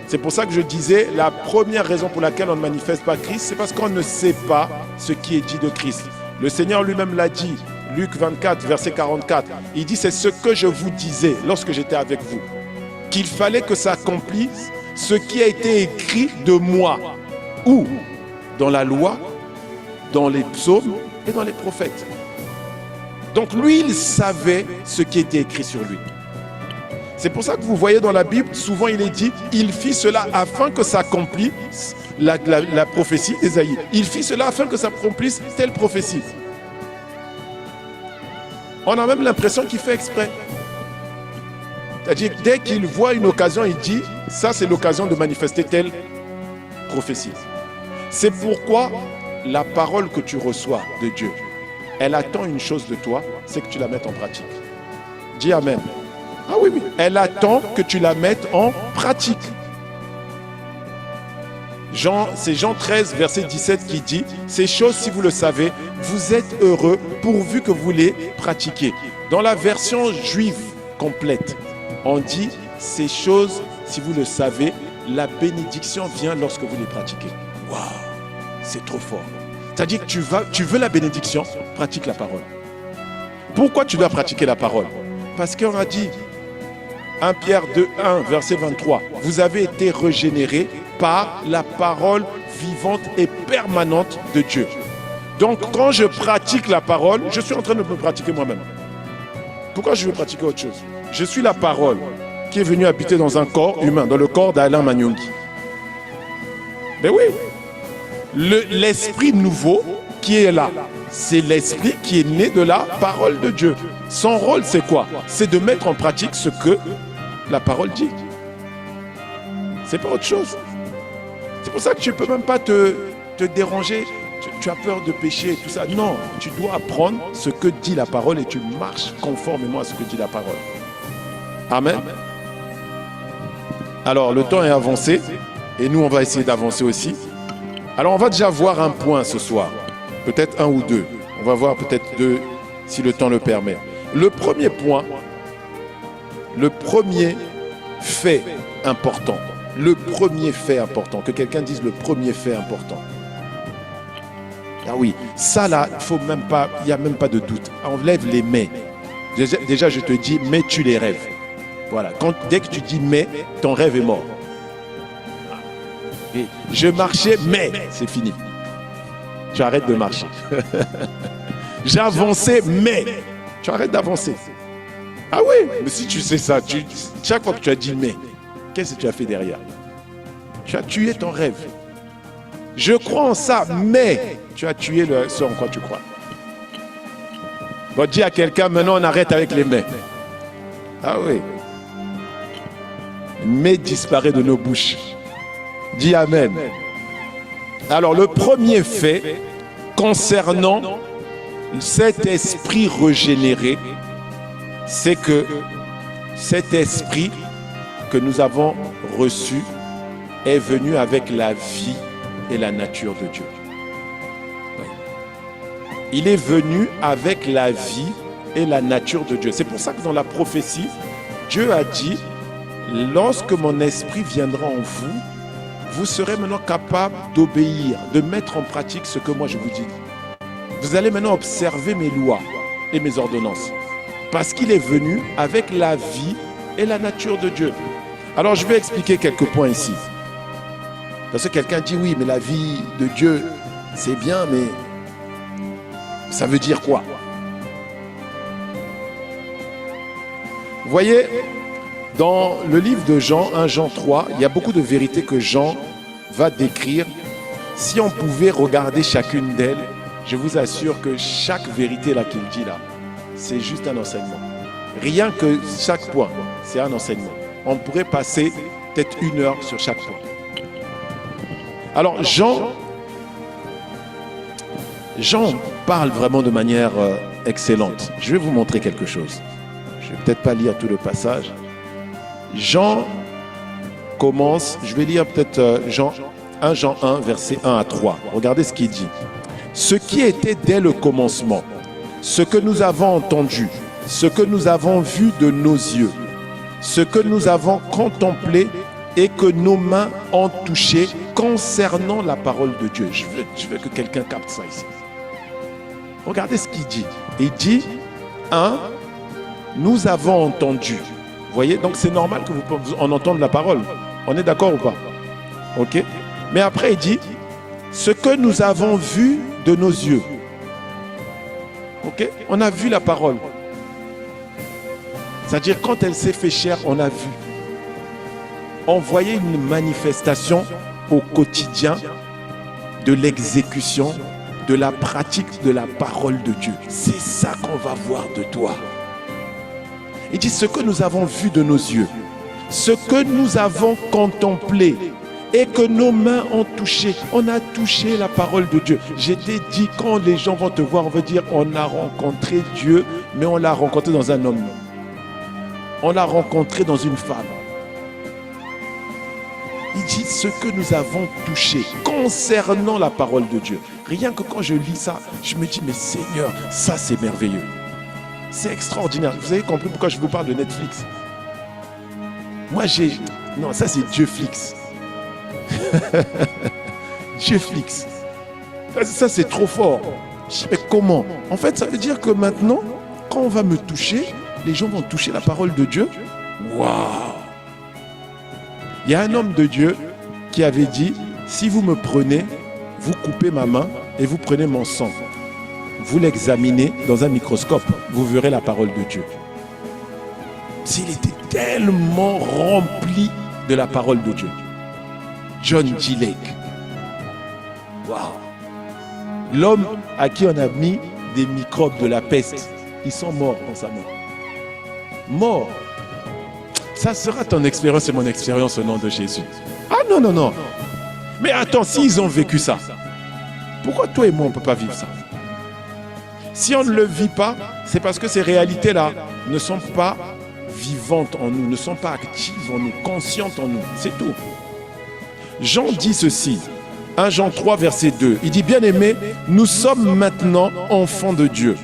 C'est pour ça que je disais, la première raison pour laquelle on ne manifeste pas Christ, c'est parce qu'on ne sait pas ce qui est dit de Christ. Le Seigneur lui-même l'a dit, Luc 24, verset 44. Il dit, c'est ce que je vous disais lorsque j'étais avec vous, qu'il fallait que s'accomplisse ce qui a été écrit de moi. Où? Dans la loi, dans les psaumes et dans les prophètes. Donc lui, il savait ce qui était écrit sur lui. C'est pour ça que vous voyez dans la Bible, souvent il est dit, il fit cela afin que s'accomplisse la prophétie d'Ésaïe. Il fit cela afin que s'accomplisse telle prophétie. On a même l'impression qu'il fait exprès. C'est-à-dire, dès qu'il voit une occasion, il dit, ça c'est l'occasion de manifester telle prophétie. C'est pourquoi la parole que tu reçois de Dieu, elle attend une chose de toi, c'est que tu la mettes en pratique. Dis Amen. Ah oui, oui. Elle attend que tu la mettes en pratique. C'est Jean 13, verset 17 qui dit, ces choses, si vous le savez, vous êtes heureux pourvu que vous les pratiquiez. Dans la version juive complète, on dit, ces choses, si vous le savez, la bénédiction vient lorsque vous les pratiquez. Waouh, c'est trop fort. C'est-à-dire que tu veux la bénédiction, pratique la parole. Pourquoi tu dois pratiquer la parole? Parce qu'on a dit, 1 Pierre 2, 1, verset 23, vous avez été régénérés par la parole vivante et permanente de Dieu. Donc, quand je pratique la parole, je suis en train de me pratiquer moi-même. Pourquoi je veux pratiquer autre chose? Je suis la parole qui est venue habiter dans un corps humain, dans le corps d'Alain Manyongi. Mais oui, l'esprit nouveau qui est là, c'est l'esprit qui est né de la parole de Dieu. Son rôle, c'est quoi? C'est de mettre en pratique ce que la parole dit. C'est pas autre chose. C'est pour ça que tu ne peux même pas te déranger. Tu as peur de pécher et tout ça. Non, tu dois apprendre ce que dit la parole et tu marches conformément à ce que dit la parole. Amen. Alors, le temps est avancé et nous, on va essayer d'avancer aussi. Alors, on va déjà voir un point ce soir. Peut-être un ou deux. On va voir peut-être deux si le temps le permet. Le premier point, le premier fait important. Le premier fait important. Que quelqu'un dise le premier fait important. Ah oui, ça là, il n'y a même pas de doute. Enlève les mais. Déjà, je te dis, mais tu les rêves. Voilà. Dès que tu dis mais, ton rêve est mort. Et je marchais, mais c'est fini. Tu arrêtes de marcher. J'avançais, mais tu arrêtes d'avancer. Ah oui, mais si tu sais ça, chaque fois que tu as dit mais, qu'est-ce que tu as fait derrière? Tu as tué ton rêve. Je crois en ça, mais tu as tué ce en quoi tu crois. Bon, dis à quelqu'un, maintenant on arrête avec les mais. Ah oui. Mais disparaît de nos bouches. Dis Amen. Alors le premier fait concernant cet esprit régénéré, c'est que cet esprit que nous avons reçu est venu avec la vie et la nature de Dieu. Oui. Il est venu avec la vie et la nature de Dieu. C'est pour ça que dans la prophétie, Dieu a dit, lorsque mon esprit viendra en vous, vous serez maintenant capable d'obéir, de mettre en pratique ce que moi je vous dis. Vous allez maintenant observer mes lois et mes ordonnances. Parce qu'il est venu avec la vie et la nature de Dieu. Alors je vais expliquer quelques points ici. Parce que quelqu'un dit oui, mais la vie de Dieu, c'est bien, mais ça veut dire quoi? Vous voyez, dans le livre de Jean, 1 Jean 3, il y a beaucoup de vérités que Jean va décrire. Si on pouvait regarder chacune d'elles, je vous assure que chaque vérité là qu'il dit là, c'est juste un enseignement. Rien que chaque point, c'est un enseignement. On pourrait passer peut-être 1 heure sur chaque point. Alors Jean parle vraiment de manière excellente. Je vais vous montrer quelque chose. Je ne vais peut-être pas lire tout le passage. Jean commence, je vais lire peut-être 1 Jean 1, verset 1 à 3. Regardez ce qu'il dit. Ce qui était dès le commencement, ce que nous avons entendu, ce que nous avons vu de nos yeux, ce que nous avons contemplé et que nos mains ont touché concernant la parole de Dieu. Je veux que quelqu'un capte ça ici. Regardez ce qu'il dit. Il dit, 1, nous avons entendu. Vous voyez, donc c'est normal que on entende la parole. On est d'accord ou pas? Ok. Mais après il dit, ce que nous avons vu de nos yeux. Ok. On a vu la parole. C'est-à-dire, quand elle s'est fait chair, on a vu. On voyait une manifestation au quotidien de l'exécution, de la pratique de la parole de Dieu. C'est ça qu'on va voir de toi. Il dit ce que nous avons vu de nos yeux, ce que nous avons contemplé et que nos mains ont touché. On a touché la parole de Dieu. J'ai dit, quand les gens vont te voir, on veut dire on a rencontré Dieu, mais on l'a rencontré dans un homme. On l'a rencontré dans une femme. Il dit ce que nous avons touché concernant la parole de Dieu. Rien que quand je lis ça, je me dis, mais Seigneur, ça c'est merveilleux. C'est extraordinaire. Vous avez compris pourquoi je vous parle de Netflix? Moi non, ça c'est Dieu-flix. Dieu-flix. Ça c'est trop fort. Je dis, mais comment? En fait, ça veut dire que maintenant, quand on va me toucher, les gens vont toucher la parole de Dieu. Waouh! Il y a un homme de Dieu qui avait dit, si vous me prenez, vous coupez ma main et vous prenez mon sang. Vous l'examinez dans un microscope, vous verrez la parole de Dieu. S'il était tellement rempli de la parole de Dieu. John G. Lake. Waouh! L'homme à qui on a mis des microbes de la peste, ils sont morts dans sa main. Morts. Ça sera ton expérience et mon expérience au nom de Jésus. Ah non, non, non. Mais attends, s'ils ont vécu ça, pourquoi toi et moi on ne peut pas vivre ça? Si on ne le vit pas, c'est parce que ces réalités-là ne sont pas vivantes en nous, ne sont pas actives en nous, conscientes en nous. C'est tout. Jean dit ceci, 1 Jean 3, verset 2. Il dit, bien-aimés, nous sommes maintenant enfants de Dieu.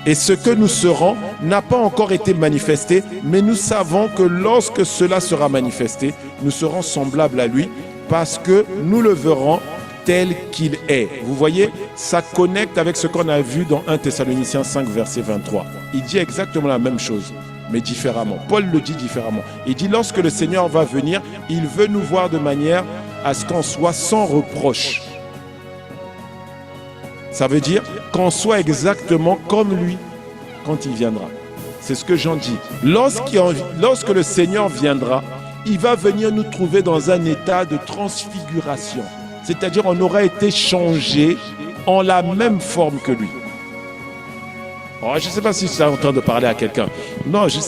Et ce que nous serons n'a pas encore été manifesté, mais nous savons que lorsque cela sera manifesté, nous serons semblables à lui, parce que nous le verrons tel qu'il est. Vous voyez, ça connecte avec ce qu'on a vu dans 1 Thessaloniciens 5, verset 23. Il dit exactement la même chose, mais différemment. Paul le dit différemment. Il dit, lorsque le Seigneur va venir, il veut nous voir de manière à ce qu'on soit sans reproche. Ça veut dire qu'on soit exactement comme lui quand il viendra. C'est ce que Jean dit. Lorsque le Seigneur viendra, il va venir nous trouver dans un état de transfiguration. C'est-à-dire on aura été changé en la même forme que lui. Oh, je ne sais pas si tu es en train de parler à quelqu'un. Non, je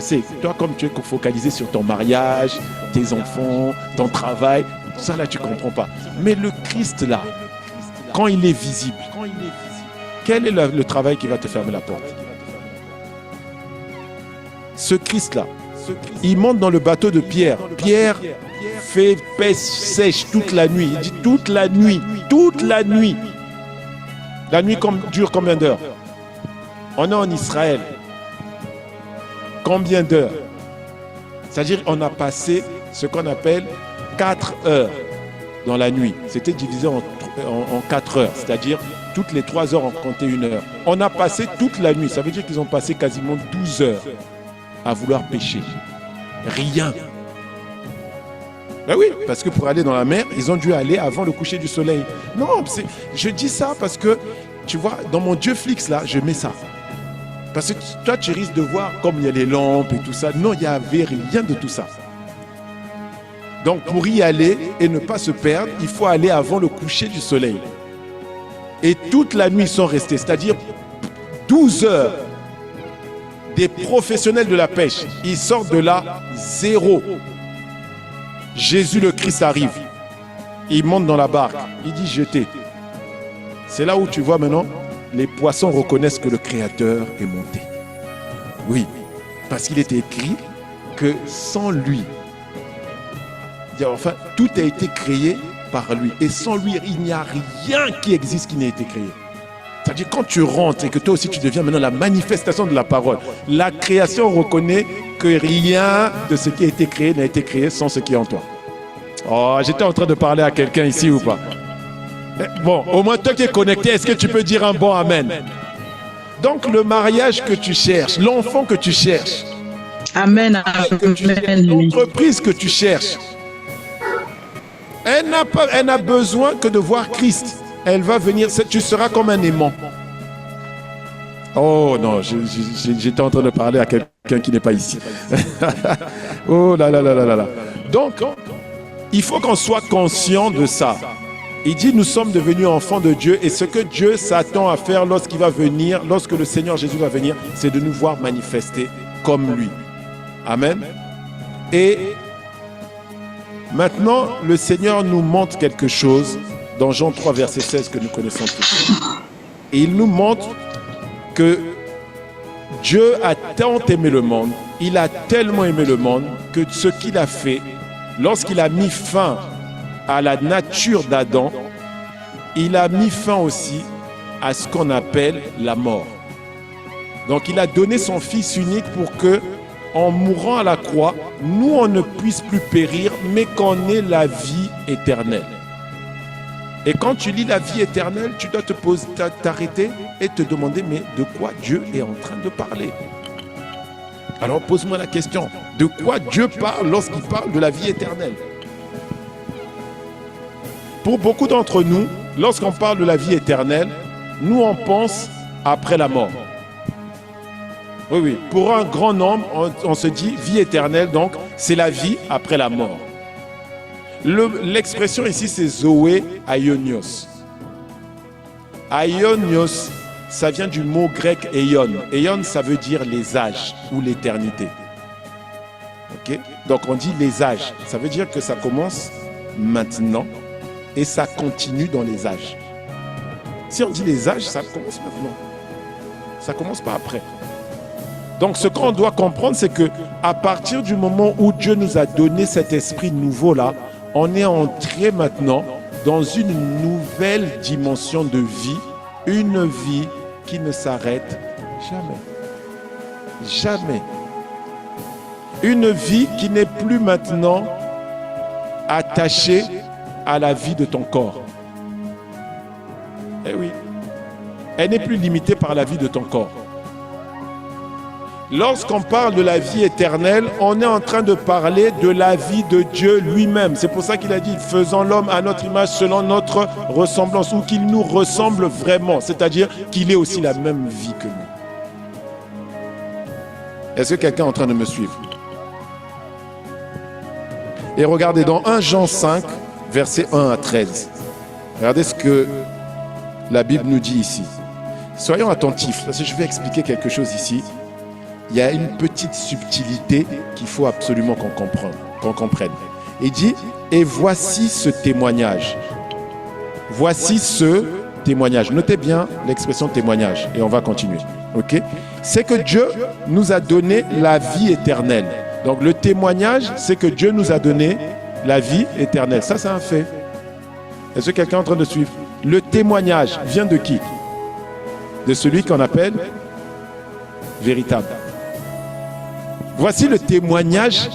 sais. Toi, comme tu es focalisé sur ton mariage, tes enfants, ton travail, ça là, tu ne comprends pas. Mais le Christ là, quand il est visible, quel est le travail qui va te fermer la porte? Ce Christ-là, il monte dans le bateau de Pierre. Pierre fait paix sèche toute la nuit. Il dit toute la nuit. La nuit dure combien d'heures? On est en Israël. Combien d'heures? C'est-à-dire on a passé ce qu'on appelle 4 heures dans la nuit. C'était divisé en 4 heures, c'est-à-dire toutes les 3 heures on comptait 1 heure. On a passé toute la nuit, ça veut dire qu'ils ont passé quasiment 12 heures à vouloir pêcher. Rien. Ben oui, parce que pour aller dans la mer, ils ont dû aller avant le coucher du soleil. Non, je dis ça parce que, tu vois, dans mon Dieu-flix là, je mets ça. Parce que toi, tu risques de voir comme il y a les lampes et tout ça. Non, il n'y avait rien de tout ça. Donc, pour y aller et ne pas se perdre, il faut aller avant le coucher du soleil. Et toute la nuit, ils sont restés, c'est-à-dire 12 heures. Des professionnels de la pêche, ils sortent de là zéro. Jésus le Christ arrive. Il monte dans la barque. Il dit jetez. C'est là où tu vois maintenant, les poissons reconnaissent que le Créateur est monté. Oui, parce qu'il était écrit que sans lui, enfin, tout a été créé par lui. Et sans lui, il n'y a rien qui existe qui n'ait été créé. C'est-à-dire quand tu rentres et que toi aussi tu deviens maintenant la manifestation de la parole, la création reconnaît que rien de ce qui a été créé n'a été créé sans ce qui est en toi. Oh, j'étais en train de parler à quelqu'un ici ou pas? Bon, au moins toi qui es connecté, est-ce que tu peux dire un bon amen? Donc le mariage que tu cherches, l'enfant que tu cherches, amen, l'entreprise que tu cherches, elle n'a besoin que de voir Christ. Elle va venir, tu seras comme un aimant. Oh non, j'étais en train de parler à quelqu'un qui n'est pas ici. Oh là là là là là là. Donc, il faut qu'on soit conscient de ça. Il dit, nous sommes devenus enfants de Dieu et ce que Dieu s'attend à faire lorsqu'il va venir, lorsque le Seigneur Jésus va venir, c'est de nous voir manifester comme lui. Amen. Et maintenant, le Seigneur nous montre quelque chose dans Jean 3, verset 16 que nous connaissons tous. Et il nous montre que Dieu a tant aimé le monde, il a tellement aimé le monde que ce qu'il a fait, lorsqu'il a mis fin à la nature d'Adam, il a mis fin aussi à ce qu'on appelle la mort. Donc il a donné son Fils unique pour que, en mourant à la croix, nous on ne puisse plus périr, mais qu'on ait la vie éternelle. Et quand tu lis la vie éternelle, tu dois t'arrêter et te demander, mais de quoi Dieu est en train de parler? Alors pose-moi la question, de quoi Dieu parle lorsqu'il parle de la vie éternelle? Pour beaucoup d'entre nous, lorsqu'on parle de la vie éternelle, nous on pense après la mort. Oui, oui, pour un grand nombre, on se dit vie éternelle, donc c'est la vie après la mort. L'expression ici, c'est Zoé Aionios. Aionios, ça vient du mot grec Aion. Aion, ça veut dire les âges ou l'éternité. Okay? Donc on dit les âges. Ça veut dire que ça commence maintenant et ça continue dans les âges. Si on dit les âges, ça commence maintenant. Ça commence pas après. Donc ce qu'on doit comprendre, c'est que à partir du moment où Dieu nous a donné cet esprit nouveau-là, on est entré maintenant dans une nouvelle dimension de vie, une vie qui ne s'arrête jamais. Jamais. Une vie qui n'est plus maintenant attachée à la vie de ton corps. Eh oui. Elle n'est plus limitée par la vie de ton corps. Lorsqu'on parle de la vie éternelle, on est en train de parler de la vie de Dieu lui-même. C'est pour ça qu'il a dit, faisons l'homme à notre image selon notre ressemblance, ou qu'il nous ressemble vraiment, c'est-à-dire qu'il ait aussi la même vie que nous. Est-ce que quelqu'un est en train de me suivre? Et regardez dans 1 Jean 5, versets 1 à 13. Regardez ce que la Bible nous dit ici. Soyons attentifs, parce que je vais expliquer quelque chose ici. Il y a une petite subtilité qu'il faut absolument qu'on comprenne. Il dit, et voici ce témoignage. Voici ce témoignage. Notez bien l'expression témoignage et on va continuer. Okay? C'est que Dieu nous a donné la vie éternelle. Donc le témoignage, c'est que Dieu nous a donné la vie éternelle. Ça, c'est un fait. Est-ce que quelqu'un est en train de suivre? Le témoignage vient de qui? De celui qu'on appelle véritable. Voici le témoignage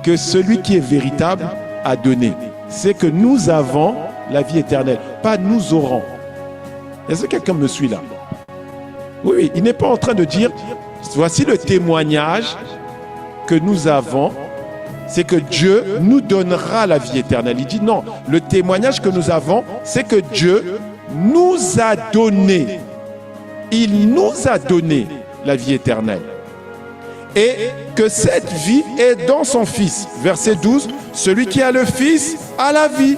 que celui qui est véritable a donné. C'est que nous avons la vie éternelle, pas nous aurons. Est-ce que quelqu'un me suit là? Oui, oui, il n'est pas en train de dire, voici le témoignage que nous avons, c'est que Dieu nous donnera la vie éternelle. Il dit non, le témoignage que nous avons, c'est que Dieu nous a donné. Il nous a donné la vie éternelle. Et que cette vie est dans son Fils. Verset 12, celui qui a le Fils a la vie.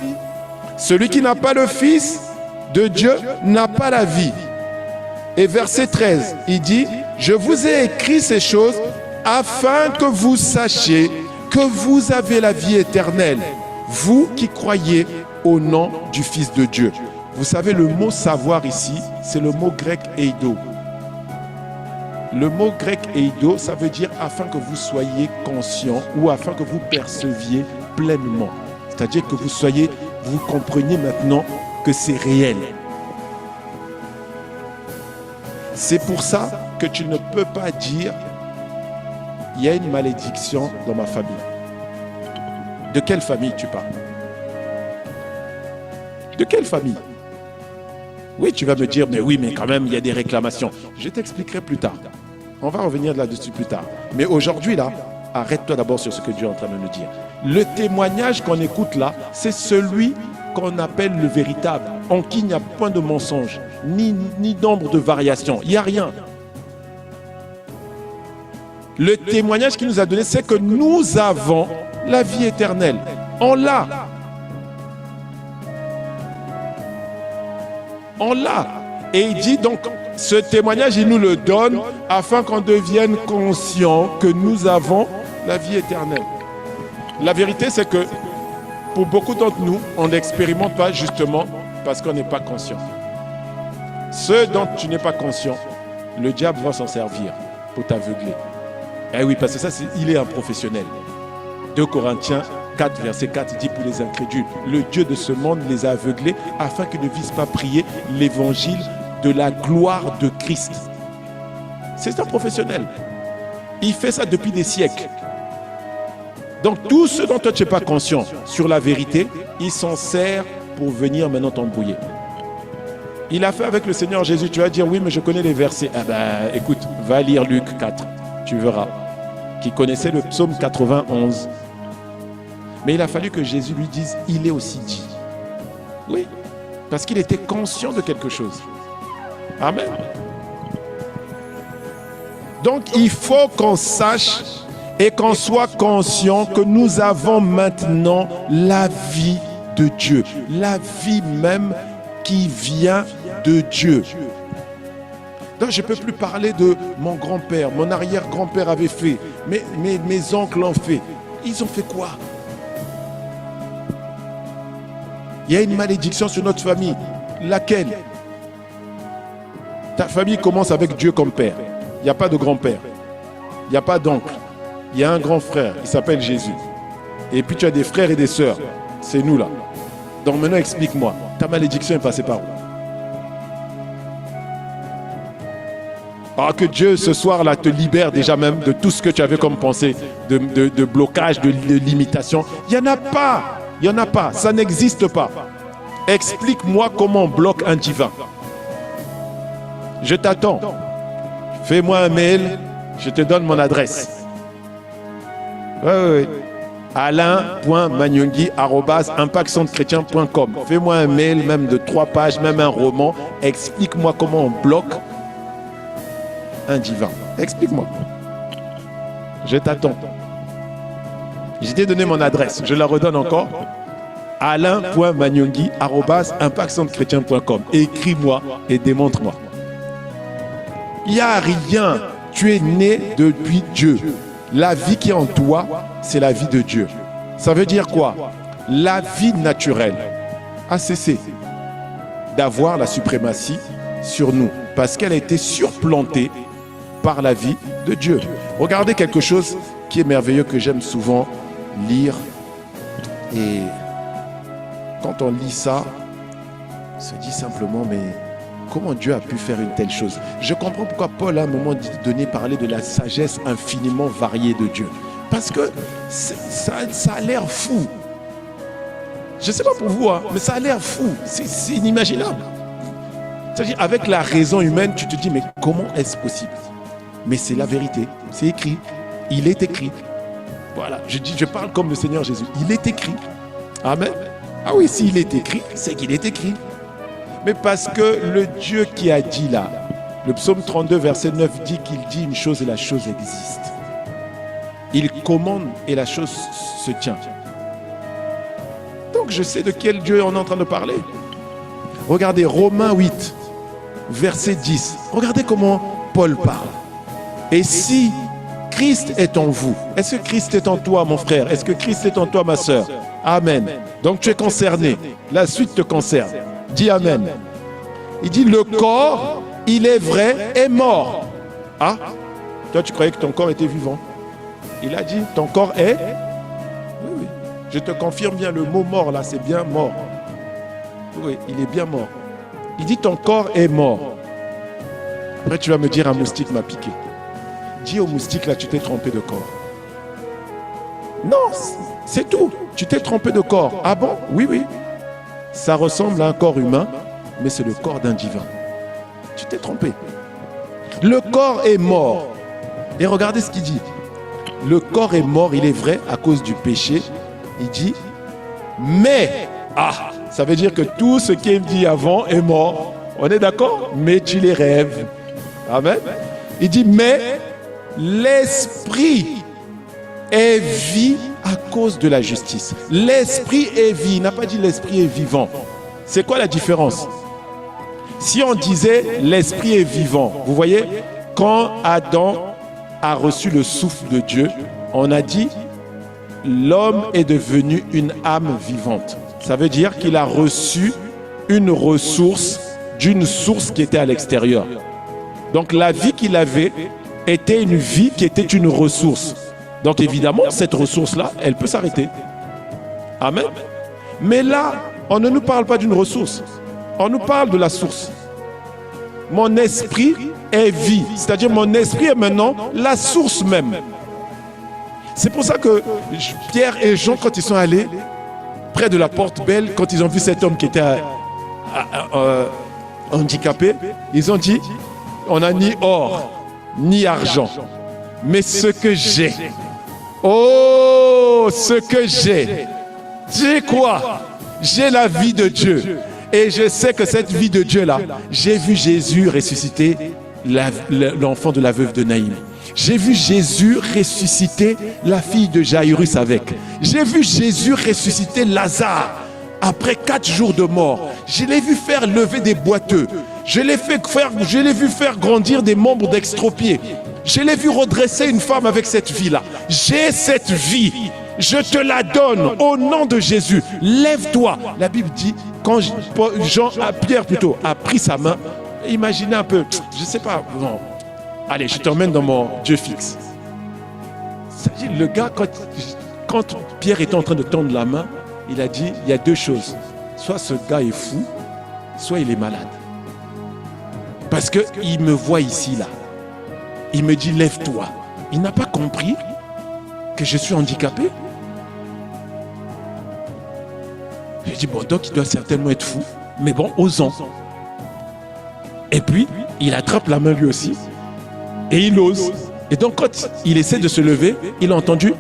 Celui qui n'a pas le Fils de Dieu n'a pas la vie. Et verset 13, il dit, je vous ai écrit ces choses afin que vous sachiez que vous avez la vie éternelle, vous qui croyez au nom du Fils de Dieu. Vous savez, le mot savoir ici, c'est le mot grec eido. Le mot grec eido, ça veut dire afin que vous soyez conscient ou afin que vous perceviez pleinement. C'est-à-dire que vous compreniez maintenant que c'est réel. C'est pour ça que tu ne peux pas dire il y a une malédiction dans ma famille. De quelle famille tu parles? De quelle famille? Oui, tu vas me dire, mais oui, mais quand même, il y a des réclamations. Je t'expliquerai plus tard. On va revenir là-dessus plus tard. Mais aujourd'hui, là, arrête-toi d'abord sur ce que Dieu est en train de nous dire. Le témoignage qu'on écoute là, c'est celui qu'on appelle le véritable, en qui il n'y a point de mensonge, ni d'ombre de variation. Il n'y a rien. Le témoignage qu'il nous a donné, c'est que nous avons la vie éternelle. On l'a. On l'a. Et il dit donc, ce témoignage, il nous le donne afin qu'on devienne conscient que nous avons la vie éternelle. La vérité, c'est que pour beaucoup d'entre nous, on n'expérimente pas justement parce qu'on n'est pas conscient. Ce dont tu n'es pas conscient, le diable va s'en servir pour t'aveugler. Eh oui, parce que ça, il est un professionnel. 2 Corinthiens 4, verset 4, dit pour les incrédules, le Dieu de ce monde les a aveuglés afin qu'ils ne visent pas prier l'évangile de la gloire de Christ. C'est un professionnel. Il fait ça depuis des siècles. Donc tout ce dont toi tu n'es pas conscient sur la vérité, il s'en sert pour venir maintenant t'embrouiller. Il a fait avec le Seigneur Jésus. Tu vas dire oui mais je connais les versets. Ah ben écoute, va lire Luc 4, tu verras. Qui connaissait le psaume 91. Mais il a fallu que Jésus lui dise il est aussi dit. Oui, parce qu'il était conscient de quelque chose. Amen. Donc il faut qu'on sache et qu'on soit conscient que nous avons maintenant la vie de Dieu, la vie même qui vient de Dieu. Donc je ne peux plus parler de mon grand-père, mon arrière-grand-père avait fait, mes oncles l'ont fait. Ils ont fait quoi? Il y a une malédiction sur notre famille. Laquelle? Ta famille commence avec Dieu comme père. Il n'y a pas de grand-père. Il n'y a pas d'oncle. Il y a un grand frère, il s'appelle Jésus. Et puis tu as des frères et des sœurs. C'est nous là. Donc maintenant explique-moi, ta malédiction est passée par où? Alors que Dieu ce soir là te libère déjà même de tout ce que tu avais comme pensée, de blocage, de limitation. Il n'y en a pas. Il n'y en a pas. Ça n'existe pas. Explique-moi comment on bloque un divin. Je t'attends. Fais-moi un mail, je te donne mon adresse. Oui. alain.magnongui@impactcentrechrétien.com. Fais-moi un mail, même de 3 pages, même un roman. Explique-moi comment on bloque un divin. Explique-moi. Je t'attends. Je t'ai donné mon adresse. Je la redonne encore. alain.magnongui@impactcentrechrétien.com. Écris-moi et démontre-moi. Il n'y a rien. Tu es né depuis Dieu. La vie qui est en toi, c'est la vie de Dieu. Ça veut dire quoi? La vie naturelle a cessé d'avoir la suprématie sur nous parce qu'elle a été surplantée par la vie de Dieu. Regardez quelque chose qui est merveilleux que j'aime souvent lire. Et quand on lit ça, on se dit simplement, mais comment Dieu a pu faire une telle chose? Je comprends pourquoi Paul, à un moment donné, parlait de la sagesse infiniment variée de Dieu. Parce que ça a l'air fou. Je ne sais pas pour vous, hein, mais ça a l'air fou. C'est inimaginable. C'est-à-dire, avec la raison humaine, tu te dis, mais comment est-ce possible? Mais c'est la vérité. C'est écrit. Il est écrit. Voilà. Je parle comme le Seigneur Jésus. Il est écrit. Amen. Ah oui, s'il est écrit, c'est qu'il est écrit. Mais parce que le Dieu qui a dit là, le psaume 32, verset 9 dit qu'il dit une chose et la chose existe. Il commande et la chose se tient. Donc je sais de quel Dieu on est en train de parler. Regardez Romains 8, verset 10. Regardez comment Paul parle. Et si Christ est en vous, est-ce que Christ est en toi, mon frère? Est-ce que Christ est en toi, ma soeur? Amen. Donc tu es concerné. La suite te concerne. Dis Amen. Il dit le corps, il est vrai, est mort. Ah, toi tu croyais que ton corps était vivant. Il a dit ton corps est. Oui. Je te confirme bien, le mot mort là, c'est bien mort. Oui, il est bien mort. Il dit ton corps est mort. Après tu vas me dire un moustique m'a piqué. Dis au moustique là, tu t'es trompé de corps. Non, c'est tout. Tu t'es trompé de corps. Ah bon? Oui. Ça ressemble à un corps humain, mais c'est le corps d'un divin. Tu t'es trompé. Le corps est mort. Et regardez ce qu'il dit. Le corps est mort, il est vrai, à cause du péché. Il dit, mais, ça veut dire que tout ce qui est dit avant est mort. On est d'accord? Mais tu les rêves. Amen. Il dit, mais l'esprit est vie à cause de la justice. L'esprit est vie. Il n'a pas dit l'esprit est vivant. C'est quoi la différence? Si on disait l'esprit est vivant, vous voyez, quand Adam a reçu le souffle de Dieu, on a dit l'homme est devenu une âme vivante. Ça veut dire qu'il a reçu une ressource d'une source qui était à l'extérieur. Donc la vie qu'il avait était une vie qui était une ressource. Donc évidemment, cette ressource-là, elle peut s'arrêter. Amen. Mais là, on ne nous parle pas d'une ressource. On nous parle de la source. Mon esprit est vie. C'est-à-dire mon esprit est maintenant la source même. C'est pour ça que Pierre et Jean, quand ils sont allés près de la porte belle, quand ils ont vu cet homme qui était handicapé, ils ont dit, on n'a ni or, ni argent, mais ce que j'ai. Oh, ce que j'ai quoi? J'ai la vie de Dieu. Et je sais que cette vie de Dieu-là, j'ai vu Jésus ressusciter l'enfant de la veuve de Naïm. J'ai vu Jésus ressusciter la fille de Jaïrus avec. J'ai vu Jésus ressusciter Lazare après 4 jours de mort. Je l'ai vu faire lever des boiteux. Je l'ai vu faire grandir des membres d'extropiés. Je l'ai vu redresser une femme avec cette vie-là. J'ai cette vie. Je te la donne au nom de Jésus. Lève-toi. La Bible dit, quand Pierre a pris sa main, imaginez un peu, je ne sais pas, bon, allez, je t'emmène dans mon Dieu fixe. Le gars, quand Pierre était en train de tendre la main, il a dit, il y a 2 choses. Soit ce gars est fou, soit il est malade. Parce qu'il me voit ici, là. Il me dit, lève-toi. Il n'a pas compris que je suis handicapé. J'ai dit, bon, donc il doit certainement être fou. Mais bon, osons. Et puis, il attrape la main lui aussi. Et il ose. Et donc, quand il essaie de se lever, il a entendu.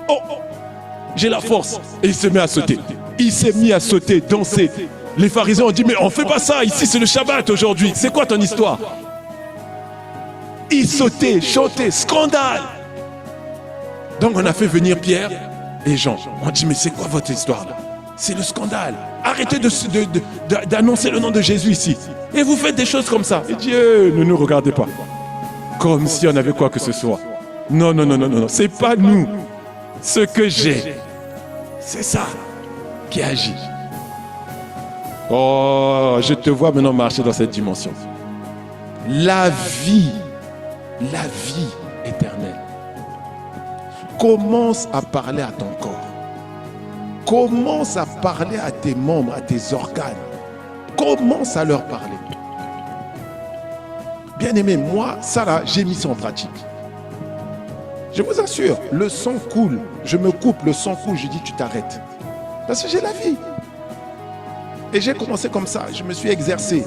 Oh, j'ai la force. Et il se met à sauter. Il s'est mis à sauter, danser. Les pharisiens ont dit, mais on ne fait pas ça. Ici, c'est le Shabbat aujourd'hui. C'est quoi ton histoire? Il sautait, chantait, scandale. Donc, on a fait venir Pierre et Jean. On dit, mais c'est quoi votre histoire là? C'est le scandale. Arrêtez d'annoncer le nom de Jésus ici. Et vous faites des choses comme ça. Et Dieu, ne nous regardez pas. Comme si on avait quoi que ce soit. Non, non, non, non, non. C'est pas nous. Ce que j'ai, c'est ça qui agit. Oh, je te vois maintenant marcher dans cette dimension. La vie éternelle. Commence à parler à ton corps. Commence à parler à tes membres, à tes organes. Commence à leur parler. Bien-aimé, moi, ça là, j'ai mis ça en pratique. Je vous assure, le sang coule. Je me coupe, le sang coule, je dis tu t'arrêtes. Parce que j'ai la vie. Et j'ai commencé comme ça, je me suis exercé.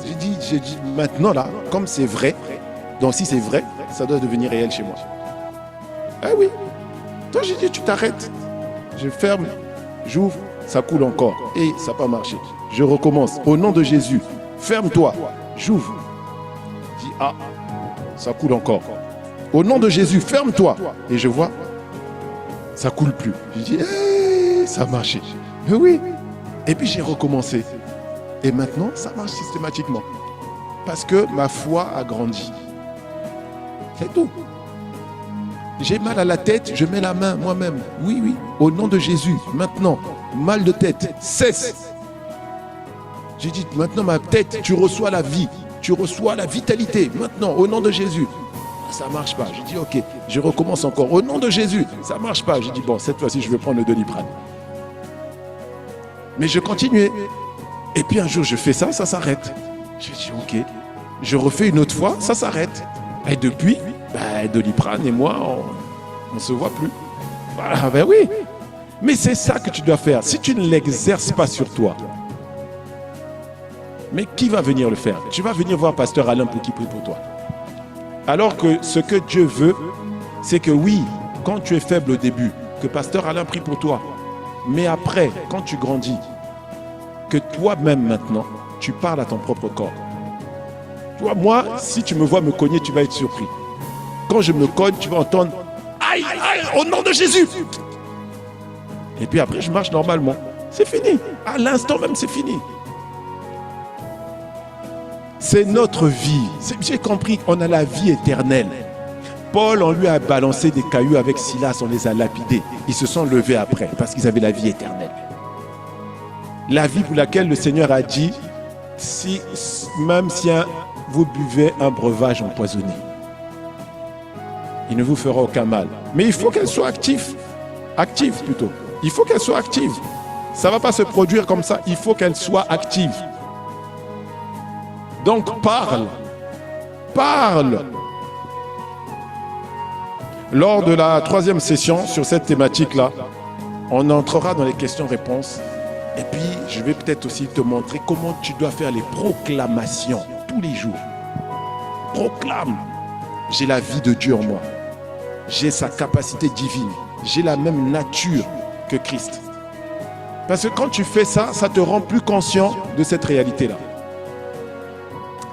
J'ai dit maintenant là, comme c'est vrai, donc si c'est vrai, ça doit devenir réel chez moi. Ah oui. Donc j'ai dit tu t'arrêtes. Je ferme, j'ouvre, ça coule encore. Et ça n'a pas marché. Je recommence. Au nom de Jésus, ferme-toi. J'ouvre. Je dis ah, ça coule encore. Au nom de Jésus, ferme-toi. Et je vois, ça coule plus. Je dis hey, ça a marché. Mais oui. Et puis j'ai recommencé. Et maintenant, ça marche systématiquement. Parce que ma foi a grandi. C'est tout. J'ai mal à la tête, je mets la main moi-même. Oui, oui. Au nom de Jésus, maintenant, mal de tête, cesse. J'ai dit, maintenant ma tête, tu reçois la vie. Tu reçois la vitalité. Maintenant, au nom de Jésus. Ça ne marche pas. Je dis, ok, je recommence encore. Au nom de Jésus, ça ne marche pas. Je dis, bon, cette fois-ci, je vais prendre le Doliprane. Mais je continuais. Et puis un jour, je fais ça, ça s'arrête. Je dis, ok. Je refais une autre fois, ça s'arrête. Et depuis, Doliprane et moi, on ne se voit plus. Voilà, ben oui. Mais c'est ça que tu dois faire. Si tu ne l'exerces pas sur toi, mais qui va venir le faire? Tu vas venir voir Pasteur Alain pour qu'il prie pour toi. Alors que ce que Dieu veut, c'est que oui, quand tu es faible au début, que Pasteur Alain prie pour toi. Mais après, quand tu grandis, que toi-même maintenant, tu parles à ton propre corps. Tu vois, moi, si tu me vois me cogner, tu vas être surpris. Quand je me cogne, tu vas entendre « Aïe, aïe, au nom de Jésus !» Et puis après, je marche normalement. C'est fini. À l'instant même, c'est fini. C'est notre vie. J'ai compris qu'on a la vie éternelle. Paul, on lui a balancé des cailloux avec Silas, on les a lapidés. Ils se sont levés après parce qu'ils avaient la vie éternelle. La vie pour laquelle le Seigneur a dit, même si vous buvez un breuvage empoisonné, il ne vous fera aucun mal. Mais il faut qu'elle soit active. Active plutôt. Il faut qu'elle soit active. Ça ne va pas se produire comme ça. Il faut qu'elle soit active. Donc parle. Parle. Lors de la 3e session sur cette thématique-là, on entrera dans les questions-réponses. Et puis, je vais peut-être aussi te montrer comment tu dois faire les proclamations tous les jours. Proclame. J'ai la vie de Dieu en moi. J'ai sa capacité divine. J'ai la même nature que Christ. Parce que quand tu fais ça, ça te rend plus conscient de cette réalité-là.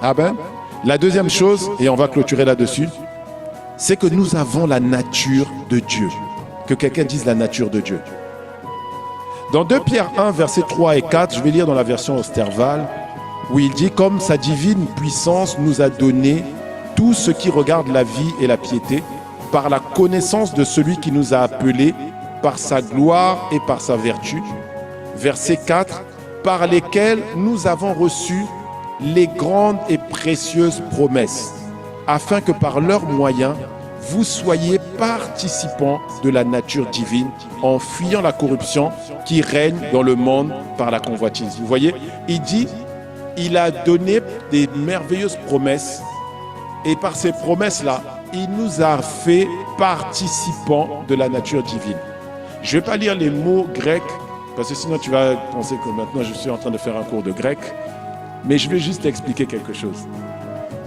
Amen. La deuxième chose, et on va clôturer là-dessus, c'est que nous avons la nature de Dieu. Que quelqu'un dise la nature de Dieu. Dans 2 Pierre 1, versets 3 et 4, je vais lire dans la version Osterval, où il dit « Comme sa divine puissance nous a donné tout ce qui regarde la vie et la piété, par la connaissance de celui qui nous a appelés, par sa gloire et par sa vertu. » Verset 4, « Par lesquels nous avons reçu les grandes et précieuses promesses, afin que par leurs moyens, vous soyez participants de la nature divine en fuyant la corruption qui règne dans le monde par la convoitise. » Vous voyez, il dit, il a donné des merveilleuses promesses et par ces promesses-là, il nous a fait participants de la nature divine. Je ne vais pas lire les mots grecs parce que sinon tu vas penser que maintenant je suis en train de faire un cours de grec, mais je vais juste expliquer quelque chose.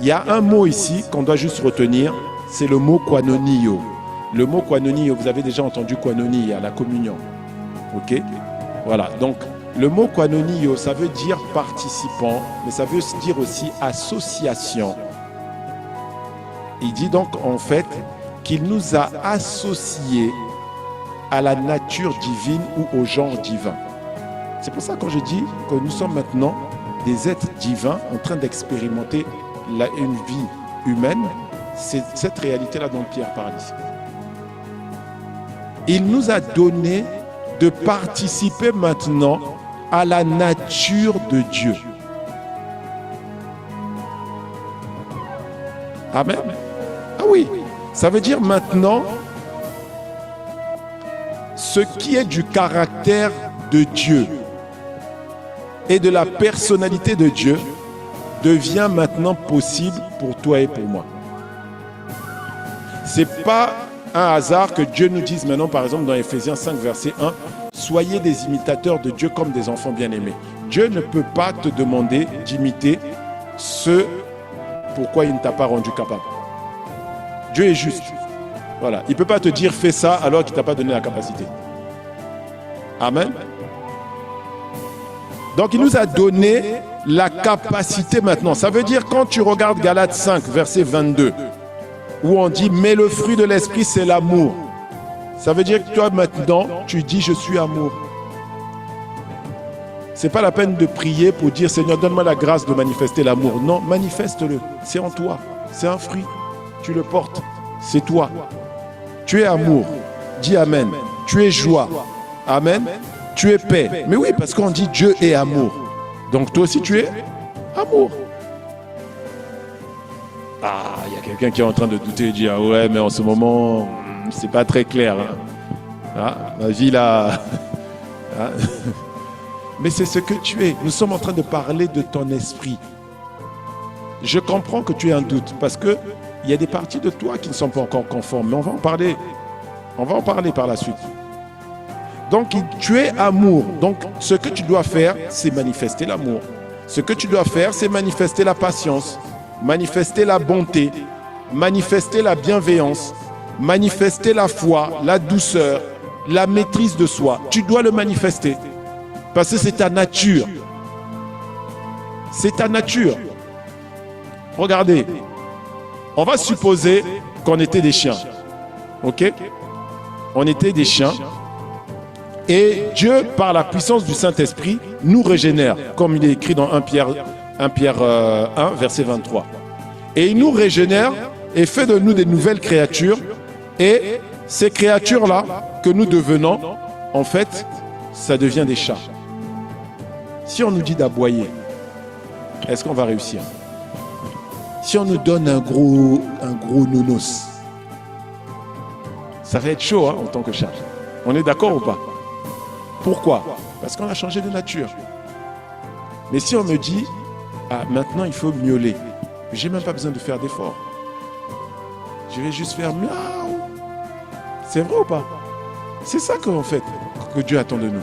Il y a un mot ici qu'on doit juste retenir, c'est le mot koinonio. Le mot koinonio, vous avez déjà entendu koinonie à la communion. Ok? Voilà, donc le mot koinonio, ça veut dire participant, mais ça veut dire aussi association. Il dit donc en fait qu'il nous a associés à la nature divine ou au genre divin. C'est pour ça que quand je dis que nous sommes maintenant des êtres divins en train d'expérimenter une vie humaine, c'est cette réalité-là dont Pierre parle ici. Il nous a donné de participer maintenant à la nature de Dieu. Amen. Ah oui, ça veut dire maintenant, ce qui est du caractère de Dieu et de la personnalité de Dieu devient maintenant possible pour toi et pour moi. Ce n'est pas un hasard que Dieu nous dise maintenant, par exemple dans Ephésiens 5, verset 1, « Soyez des imitateurs de Dieu comme des enfants bien-aimés. » Dieu ne peut pas te demander d'imiter ce pourquoi il ne t'a pas rendu capable. Dieu est juste. Voilà. Il ne peut pas te dire « Fais ça » alors qu'il ne t'a pas donné la capacité. Amen. Donc il nous a donné la capacité maintenant. Ça veut dire quand tu regardes Galates 5, verset 22, où on dit « Mais le fruit de l'esprit, c'est l'amour ». Ça veut dire que toi maintenant, tu dis « Je suis amour ». Ce n'est pas la peine de prier pour dire « Seigneur, donne-moi la grâce de manifester l'amour ». Non, manifeste-le. C'est en toi. C'est un fruit. Tu le portes. C'est toi. Tu es amour. Dis Amen. Tu es joie. Amen. Tu es paix. Mais oui, parce qu'on dit Dieu est amour. Donc toi aussi, tu es amour. Ah, il y a quelqu'un qui est en train de douter et dire ah ouais, mais en ce moment, c'est pas très clair. Hein. Ah, ma vie là. Ah. Mais c'est ce que tu es. Nous sommes en train de parler de ton esprit. Je comprends que tu aies un doute parce que il y a des parties de toi qui ne sont pas encore conformes. Mais on va en parler. On va en parler par la suite. Donc, tu es amour. Donc, ce que tu dois faire, c'est manifester l'amour. Ce que tu dois faire, c'est manifester la patience, manifester la bonté, manifester la bienveillance, manifester la foi, la douceur, la maîtrise de soi. Tu dois le manifester. Parce que c'est ta nature. C'est ta nature. Regardez, on va supposer qu'on était des chiens. Ok? On était des chiens. Et Dieu, par la puissance du Saint-Esprit, nous régénère, comme il est écrit dans 1 Pierre 1, verset 23. Et il nous régénère et fait de nous des nouvelles créatures. Et ces créatures-là que nous devenons, en fait, ça devient des chats. Si on nous dit d'aboyer, est-ce qu'on va réussir? Si on nous donne un gros nounos, ça va être chaud hein, en tant que chat. On est d'accord ou pas? Pourquoi? Parce qu'on a changé de nature. Mais si on me dit, ah, maintenant il faut miauler, j'ai même pas besoin de faire d'efforts. Je vais juste faire miaou. C'est vrai ou pas? C'est ça qu'en fait, que Dieu attend de nous.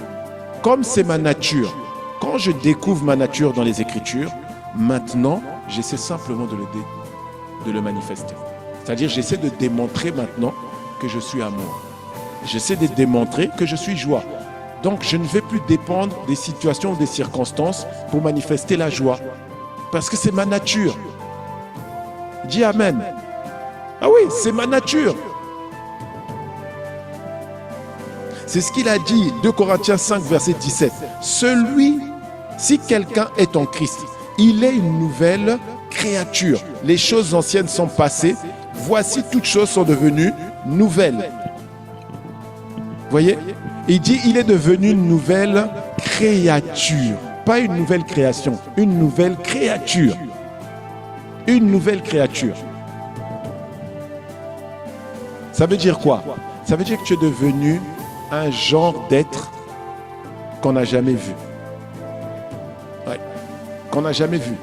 Comme c'est ma nature, quand je découvre ma nature dans les Écritures, maintenant, j'essaie simplement de le manifester. C'est-à-dire, j'essaie de démontrer maintenant que je suis amour. J'essaie de démontrer que je suis joie. Donc, je ne vais plus dépendre des situations ou des circonstances pour manifester la joie. Parce que c'est ma nature. Dis Amen. Ah oui, c'est ma nature. C'est ce qu'il a dit, 2 Corinthiens 5, verset 17. Si quelqu'un est en Christ, il est une nouvelle créature. Les choses anciennes sont passées. Voici, toutes choses sont devenues nouvelles. Voyez? Il dit, il est devenu une nouvelle créature. Pas une nouvelle création, une nouvelle créature. Une nouvelle créature. Ça veut dire quoi? Ça veut dire que tu es devenu un genre d'être qu'on n'a jamais vu. Ouais. Qu'on n'a jamais vu.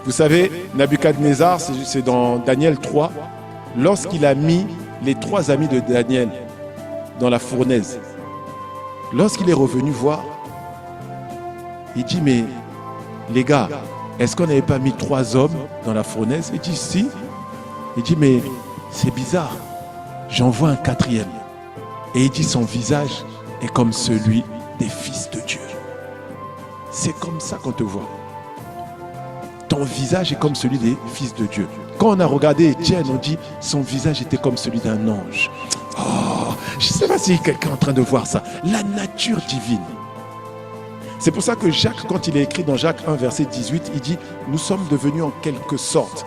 Vous savez, Nabuchodonosor, c'est dans Daniel 3, lorsqu'il a mis les 3 amis de Daniel dans la fournaise, lorsqu'il est revenu voir, il dit, mais les gars, est-ce qu'on n'avait pas mis 3 hommes dans la fournaise? Il dit, si. Il dit, mais c'est bizarre, j'en vois un 4e. Et il dit, son visage est comme celui des fils de Dieu. C'est comme ça qu'on te voit. Ton visage est comme celui des fils de Dieu. Quand on a regardé Étienne, on dit, son visage était comme celui d'un ange. Oh, je ne sais pas si quelqu'un est en train de voir ça. La nature divine. C'est pour ça que Jacques, quand il est écrit dans Jacques 1, verset 18, il dit, nous sommes devenus en quelque sorte.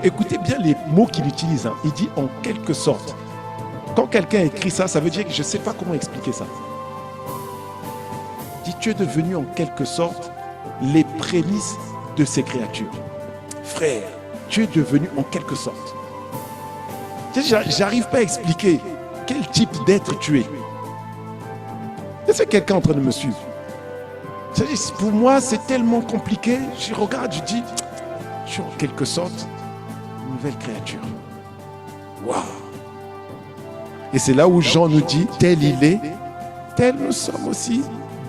Écoutez bien les mots qu'il utilise. Hein. Il dit en quelque sorte. Quand quelqu'un écrit ça, ça veut dire que je ne sais pas comment expliquer ça. Il dit, tu es devenu en quelque sorte les prémices de ces créatures. Frère, tu es devenu en quelque sorte. J'arrive pas à expliquer quel type d'être tu es. Est-ce que quelqu'un est en train de me suivre? Pour moi, c'est tellement compliqué. Je regarde, je dis, je suis en quelque sorte une nouvelle créature. Waouh! Et c'est là où Jean nous dit, tel il est, tel nous sommes aussi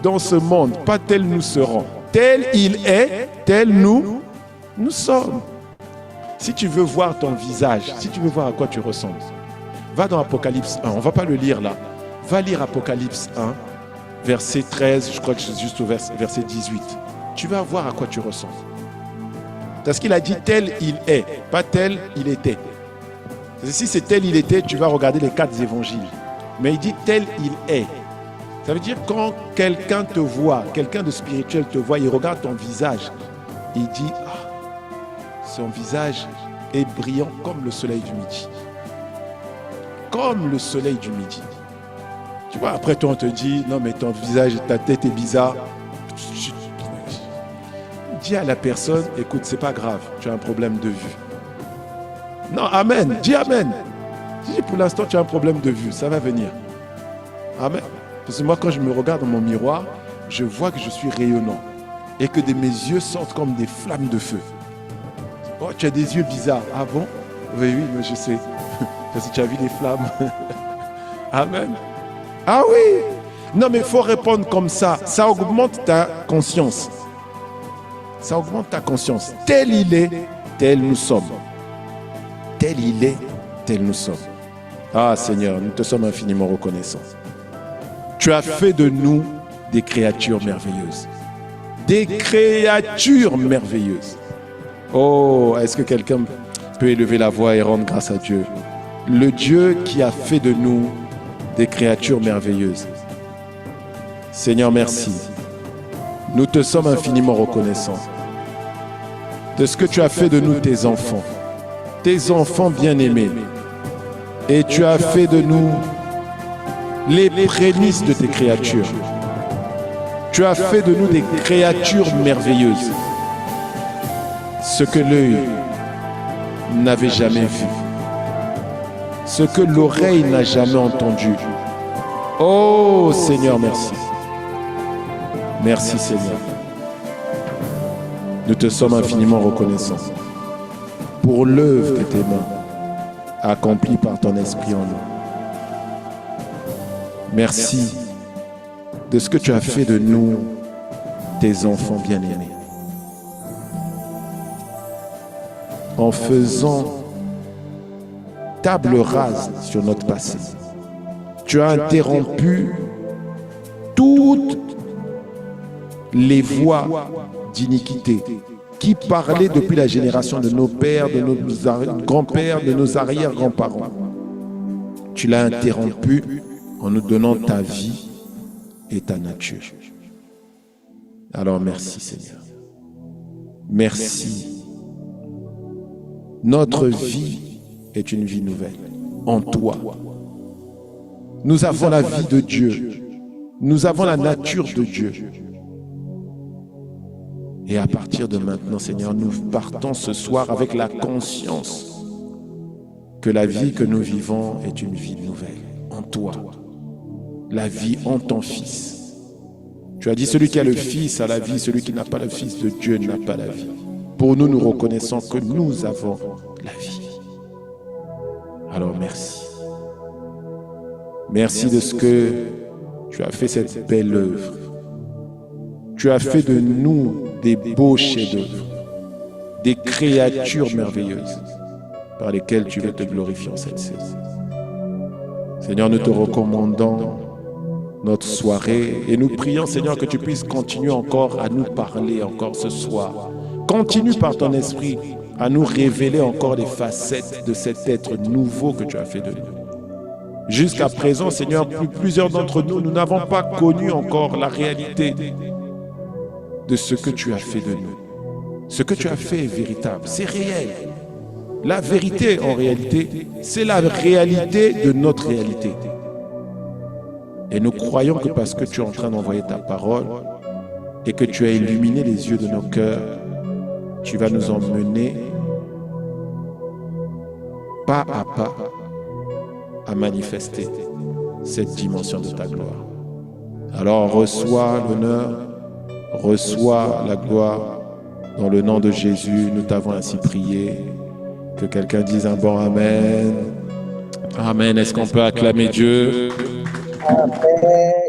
dans ce monde, pas tel nous serons. Tel il est, tel nous sommes. Si tu veux voir ton visage, si tu veux voir à quoi tu ressembles, va dans Apocalypse 1, on ne va pas le lire là. Va lire Apocalypse 1, verset 13, je crois que c'est juste au verset 18. Tu vas voir à quoi tu ressembles. Parce qu'il a dit tel il est, pas tel il était. Si c'est tel il était, tu vas regarder les 4 évangiles. Mais il dit tel il est. Ça veut dire quand quelqu'un te voit, quelqu'un de spirituel te voit, il regarde ton visage. Il dit, ah, son visage est brillant comme le soleil du midi. Comme le soleil du midi. Tu vois, après toi on te dit, non mais ton visage, ta tête est bizarre. Dis à la personne, écoute, c'est pas grave, tu as un problème de vue. Non, amen, dis amen. Dis pour l'instant tu as un problème de vue, ça va venir. Amen. Parce que moi quand je me regarde dans mon miroir, je vois que je suis rayonnant et que de mes yeux sortent comme des flammes de feu. Oh, tu as des yeux bizarres. Ah bon? Oui, mais je sais. Parce que tu as vu les flammes. Amen. Ah oui. Non, mais il faut répondre comme ça. Ça augmente ta conscience. Ça augmente ta conscience. Tel il est, tel nous sommes. Tel il est, tel nous sommes. Ah Seigneur, nous te sommes infiniment reconnaissants. Tu as fait de nous des créatures merveilleuses. Des créatures merveilleuses. Oh, est-ce que quelqu'un peut élever la voix et rendre grâce à Dieu? Le Dieu qui a fait de nous des créatures merveilleuses. Seigneur, merci. Nous te sommes infiniment reconnaissants de ce que tu as fait de nous tes enfants bien-aimés. Et tu as fait de nous les prémices de tes créatures. Tu as fait de nous des créatures merveilleuses. Ce que l'œil n'avait jamais vu. Ce que l'oreille n'a jamais entendu. Oh Seigneur, merci. Merci Seigneur. Nous te sommes infiniment reconnaissants pour l'œuvre de tes mains accomplie par ton esprit en nous. Merci de ce que tu as fait de nous, tes enfants bien-aimés. En faisant table rase sur notre passé, tu as interrompu toutes les voies d'iniquité qui parlaient depuis la génération de nos pères, de nos grands-pères, de nos arrière-grands-parents. Tu l'as interrompu en nous donnant ta vie et ta nature. Alors merci Seigneur. Merci. Notre vie est une vie nouvelle en toi. Nous avons la vie de Dieu. Nous avons la nature de Dieu. Et à partir de maintenant, Seigneur, nous partons ce soir avec la conscience que la vie que nous vivons est une vie nouvelle en toi. La vie en ton Fils. Tu as dit, celui qui a le Fils a la vie, celui qui n'a pas le Fils de Dieu n'a pas la vie. Pour nous, nous reconnaissons que nous avons la vie. Alors merci. Merci de ce que tu as fait cette belle œuvre. Tu as fait de nous des beaux chefs-d'œuvre, des créatures merveilleuses par lesquelles tu veux te glorifier en cette saison. Seigneur, nous te recommandons notre soirée et nous prions, Seigneur, que tu puisses continuer encore à nous parler encore ce soir. Continue par ton esprit à nous révéler encore les facettes de cet être nouveau que tu as fait de nous. Jusqu'à présent, Seigneur, plusieurs d'entre nous, nous n'avons pas connu encore la réalité de ce que tu as fait de nous. Ce que tu as fait est véritable, c'est réel. La vérité, en réalité, c'est la réalité de notre réalité. Et nous croyons que parce que tu es en train d'envoyer ta parole et que tu as illuminé les yeux de nos cœurs, tu vas nous emmener pas à pas à manifester cette dimension de ta gloire. Alors reçois l'honneur, reçois la gloire. Dans le nom de Jésus, nous t'avons ainsi prié. Que quelqu'un dise un bon Amen. Amen. Est-ce qu'on peut acclamer Dieu? Amen.